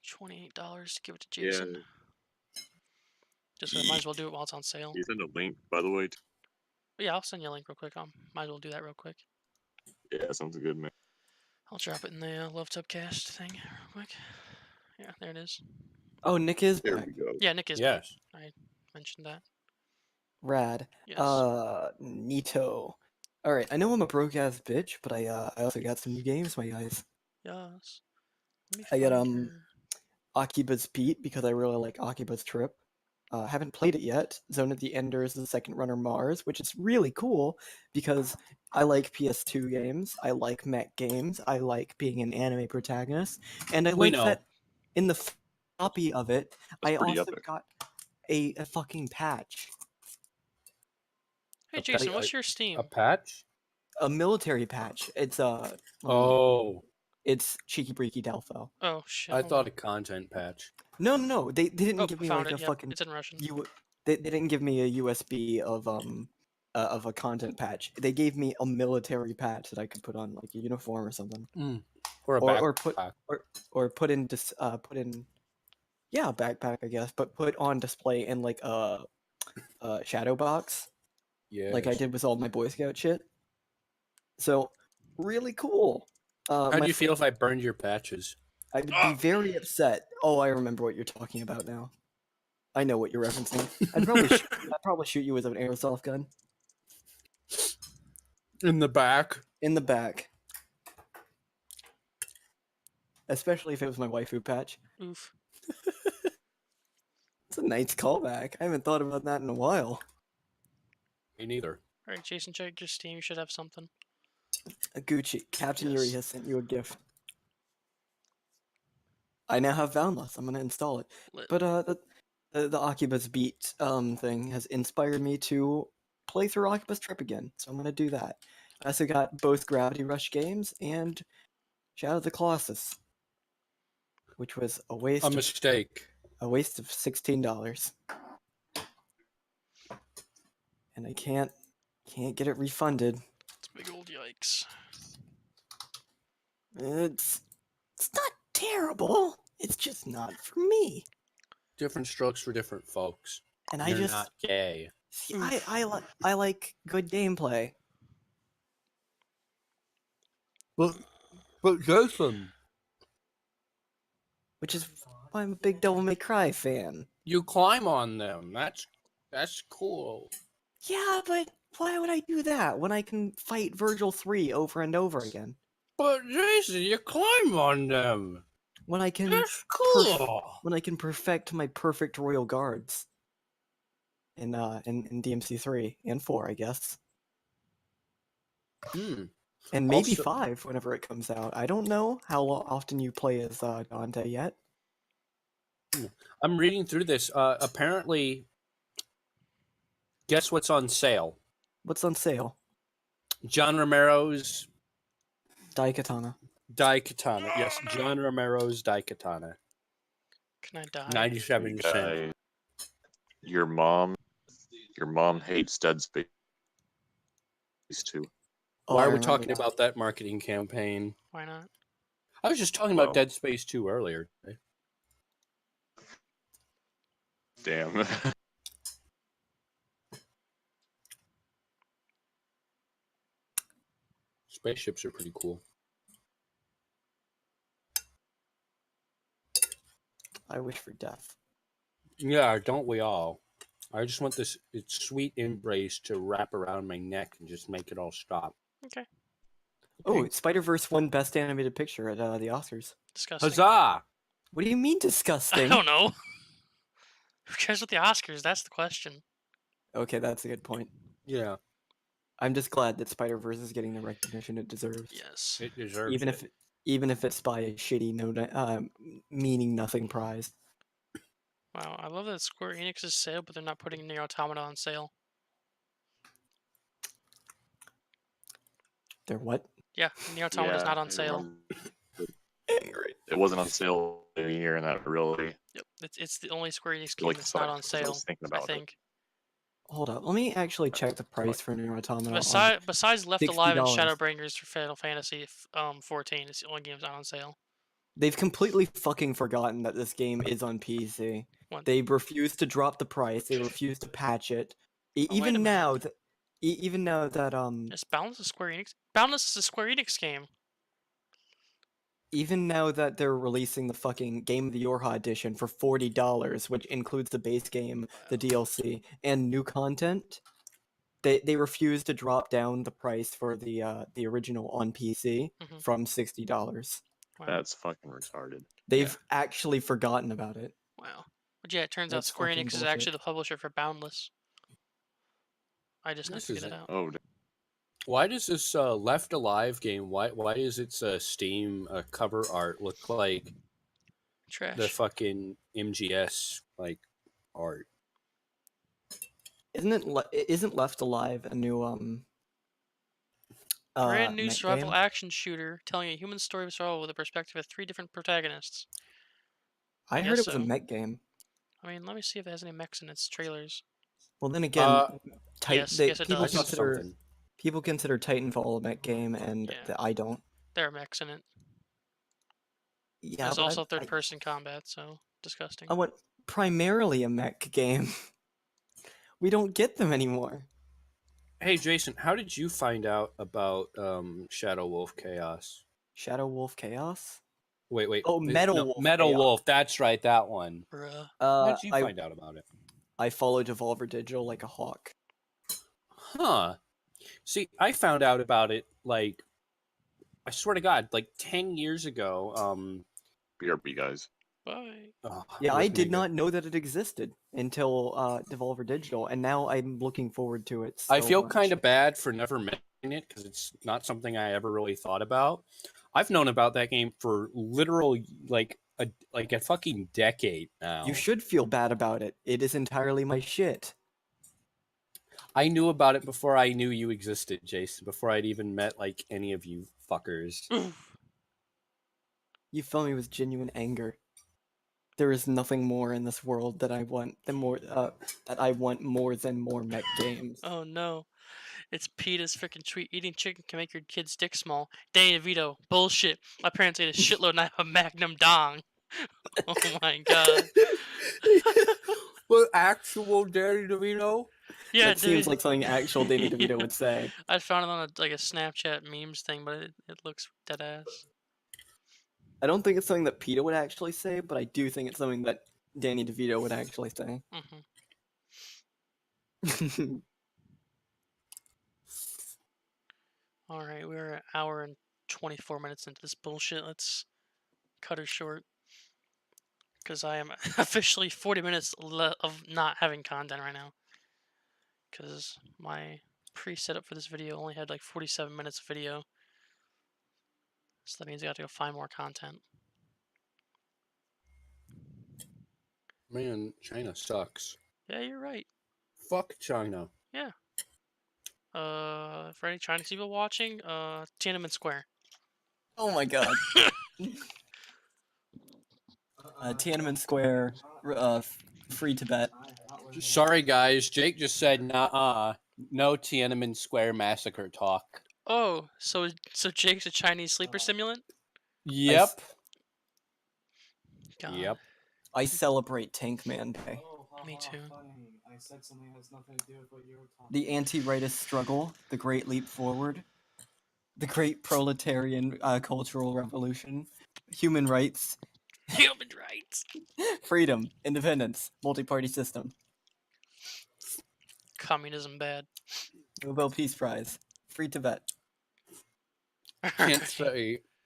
$28 to give it to Jason. Yeah. Just might as well do it while it's on sale. You send a link, by the way. But yeah, I'll send you a link real quick. Might as well do that real quick. Yeah, sounds good, man. I'll drop it in the LoveTubCast thing real quick. Yeah, there it is. Oh, Nick is There back. we go. Yeah, Nick is back. Yes. I mentioned that. Rad. Yes. Neato. All right, I know I'm a broke ass bitch, but I also got some new games, my guys. Yes. Let me I got find your- Akiba's Beat because I really like Akiba's Trip. Haven't played it yet. Zone of the Enders, the Second Runner Mars, which is really cool because I like PS2 games, I like mech games, I like being an anime protagonist, and I We like know. that in the copy of it, I pretty also epic. got a fucking patch. Hey A Jason, pa- what's your Steam? A patch? A military patch. It's Oh, it's Cheeky Breeky Delpho. Oh shit. I hold thought on. a content patch. No. They didn't Oh, give me found like it. a Yep, fucking it's in Russian. they didn't give me a USB of a content patch. They gave me a military patch that I could put on like a uniform or something. Or a Or backpack. put in yeah, backpack I guess, but put on display in like a shadow box Yeah. like I did with all my Boy Scout shit. So really cool. How do my you feel if I burned your patches? I would be very upset. Oh, I remember what you're talking about now. I know what you're referencing. I'd probably shoot you with an airsoft gun In the back? in the back. Especially if it was my waifu patch. Oof. It's a nice callback. I haven't thought about that in a while. Me neither. Alright, Jason, check your Steam. You should have something. Gucci, Captain Yuri Yes. has sent you a gift. I now have Boundless. I'm gonna install it. Lit. But the Akiba's Beat thing has inspired me to play through Akiba's Trip again. So I'm gonna do that. I also got both Gravity Rush games and Shadow of the Colossus, which was a waste A mistake. of $16. And I can't get it refunded. It's a big old yikes. It's not terrible. It's just not for me. Different strokes for different folks. And You're I just not gay. see, I like good gameplay. But Jason, Which is why I'm a big Devil May Cry fan. you climb on them. That's cool. Yeah, but why would I do that when I can fight Virgil 3 over and over again? But Jason, you climb on them. When I can That's cool. when I can perfect my perfect royal guards in DMC3 and 4, I guess. And maybe Also- 5 whenever it comes out. I don't know how often you play as Dante yet. I'm reading through this. Apparently, guess what's on sale? What's on sale? John Romero's Daikatana. Daikatana. Yes, John Romero's Daikatana. Can I die? 97 cents. Guy, your mom hates Dead Space too. Oh, Why I are we remember talking that. about that marketing campaign? Why not? I was just talking about Well. Dead Space 2 earlier. Damn. Spaceships are pretty cool. I wish for death. Yeah, don't we all? I just want this sweet embrace to wrap around my neck and just make it all stop. Okay. Oh, Spider-Verse won Best Animated Picture at the Oscars. Disgusting. Huzzah! What do you mean I disgusting? don't know. Who cares with the Oscars? That's the question. Okay, that's a good point. Yeah, I'm just glad that Spider-Verse is getting the recognition it deserves. Yes. it deserves Even it. even if it's by a shitty, meaning nothing prize. Wow, I love that Square Enix is sale, but they're not putting Nier Automata on sale. They're what? Yeah, Nier Automata's not on I sale. remember Angry. it wasn't on sale in a year, and that really Yep, it's the only Square Enix game like that's not on I sale. was thinking I about it. think. Hold up, let me actually check the price for Nier Automata. Besides Left Alive and $60. Shadowbringers for Final Fantasy 14, it's the only game that's not on sale. They've completely fucking forgotten that this game is on PC. What? They refuse to drop the price. They refuse to patch it. Oh, wait a Even minute. now, even now that Is Boundless a Square Enix? Boundless is a Square Enix game. even now that they're releasing the fucking Game of the Yorha edition for $40, which includes the base game, the DLC, and new content, they refuse to drop down the price for the original on PC Mhm. from $60. Wow. That's fucking retarded. They've actually forgotten about it. Wow. But yeah, it turns out That's Square fucking Enix is bullshit. actually the publisher for Boundless. I just now This figured is that it. out. Oh, Why does this Left Alive game? Why does its Steam cover art look like Trash. the fucking MGS like art? Isn't Left Alive a new Brand new mech survival game? action shooter telling a human story of survival with the perspective of 3 different protagonists. I heard guess it was a so. mech game. I mean, let me see if it has any mechs in its trailers. Well, then again, yes, yes, it people does. I saw consider something. people consider Titanfall a mech game, and Yeah. I don't. There are mechs in it. Yeah, There's but also third-person combat, so disgusting. I want primarily a mech game. We don't get them anymore. Hey Jason, how did you find out about Shadow Wolf Chaos? Shadow Wolf Chaos? Wait. Oh, Metal Wolf Metal Chaos. Wolf. That's right, that one. Bruh. How did you I find out about it? follow Devolver Digital like a hawk. Huh. See, I found out about it like, I swear to God, like 10 years ago. BRB guys. Bye. Yeah, I with did Mega. not know that it existed until Devolver Digital, and now I'm looking forward to it. I so feel much. kind of bad for never mentioning it because it's not something I ever really thought about. I've known about that game for literal like a fucking decade now. You should feel bad about it. It is entirely my shit. I knew about it before I knew you existed, Jason. Before I'd even met like any of you fuckers. Oof. You fill me with genuine anger. There is nothing more in this world that I want more than more mech games. Oh no. It's PETA's freaking tweet. Eating chicken can make your kid's dick small. Danny DeVito. Bullshit. My parents ate a shitload and I have a Magnum dong. Oh my god. Well, actual Danny DeVito? Yeah, That seems dude. like something actual Danny DeVito Yeah. would say. I found it on a Snapchat memes thing, but it looks dead ass. I don't think it's something that PETA would actually say, but I do think it's something that Danny DeVito would actually say. Mm-hmm. All right, we're an hour and 24 minutes into this bullshit. Let's cut her short. Because I am officially 40 minutes of not having content right now. Because my pre-setup for this video only had like 47 minutes of video. So that means I got to go find more content. Man, China sucks. Yeah, you're right. Fuck China. Yeah. For any Chinese people watching, Tiananmen Square. Oh my god. Tiananmen Square, free Tibet. Sorry, guys. Jake just said, nah, no Tiananmen Square massacre talk. Oh, so Jake's a Chinese sleeper simulant? Yep. God, Yep. I celebrate Tank Man Day. me too. The anti-rightist struggle, the great leap forward, the great proletarian cultural revolution, human rights, Human rights. freedom, independence, multi-party system, Communism bad. Nobel Peace Prize, free Tibet.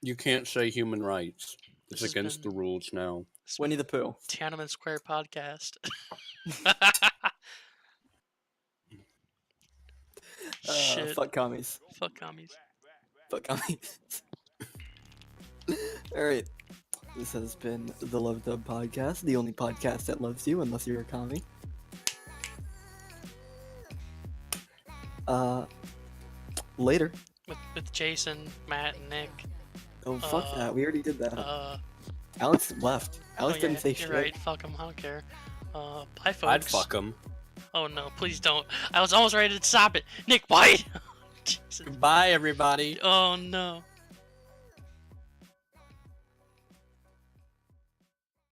You can't say human rights. It's This has against been- the rules now. Winnie the Pooh. Tiananmen Square podcast. Shit. Fuck commies. Fuck commies. Fuck commies. Alright. This has been the Love Dub Podcast, the only podcast that loves you unless you're a commie. Later. With Jason, Matt, and Nick. Oh, fuck that. We already did that. Oh Alex left. Alex didn't say you're shit. right. Fuck him. I don't care. Bye, folks. I'd fuck him. Oh no, please don't. I was almost ready to stop it. Nick, why? Jesus. Bye, everybody. Oh no.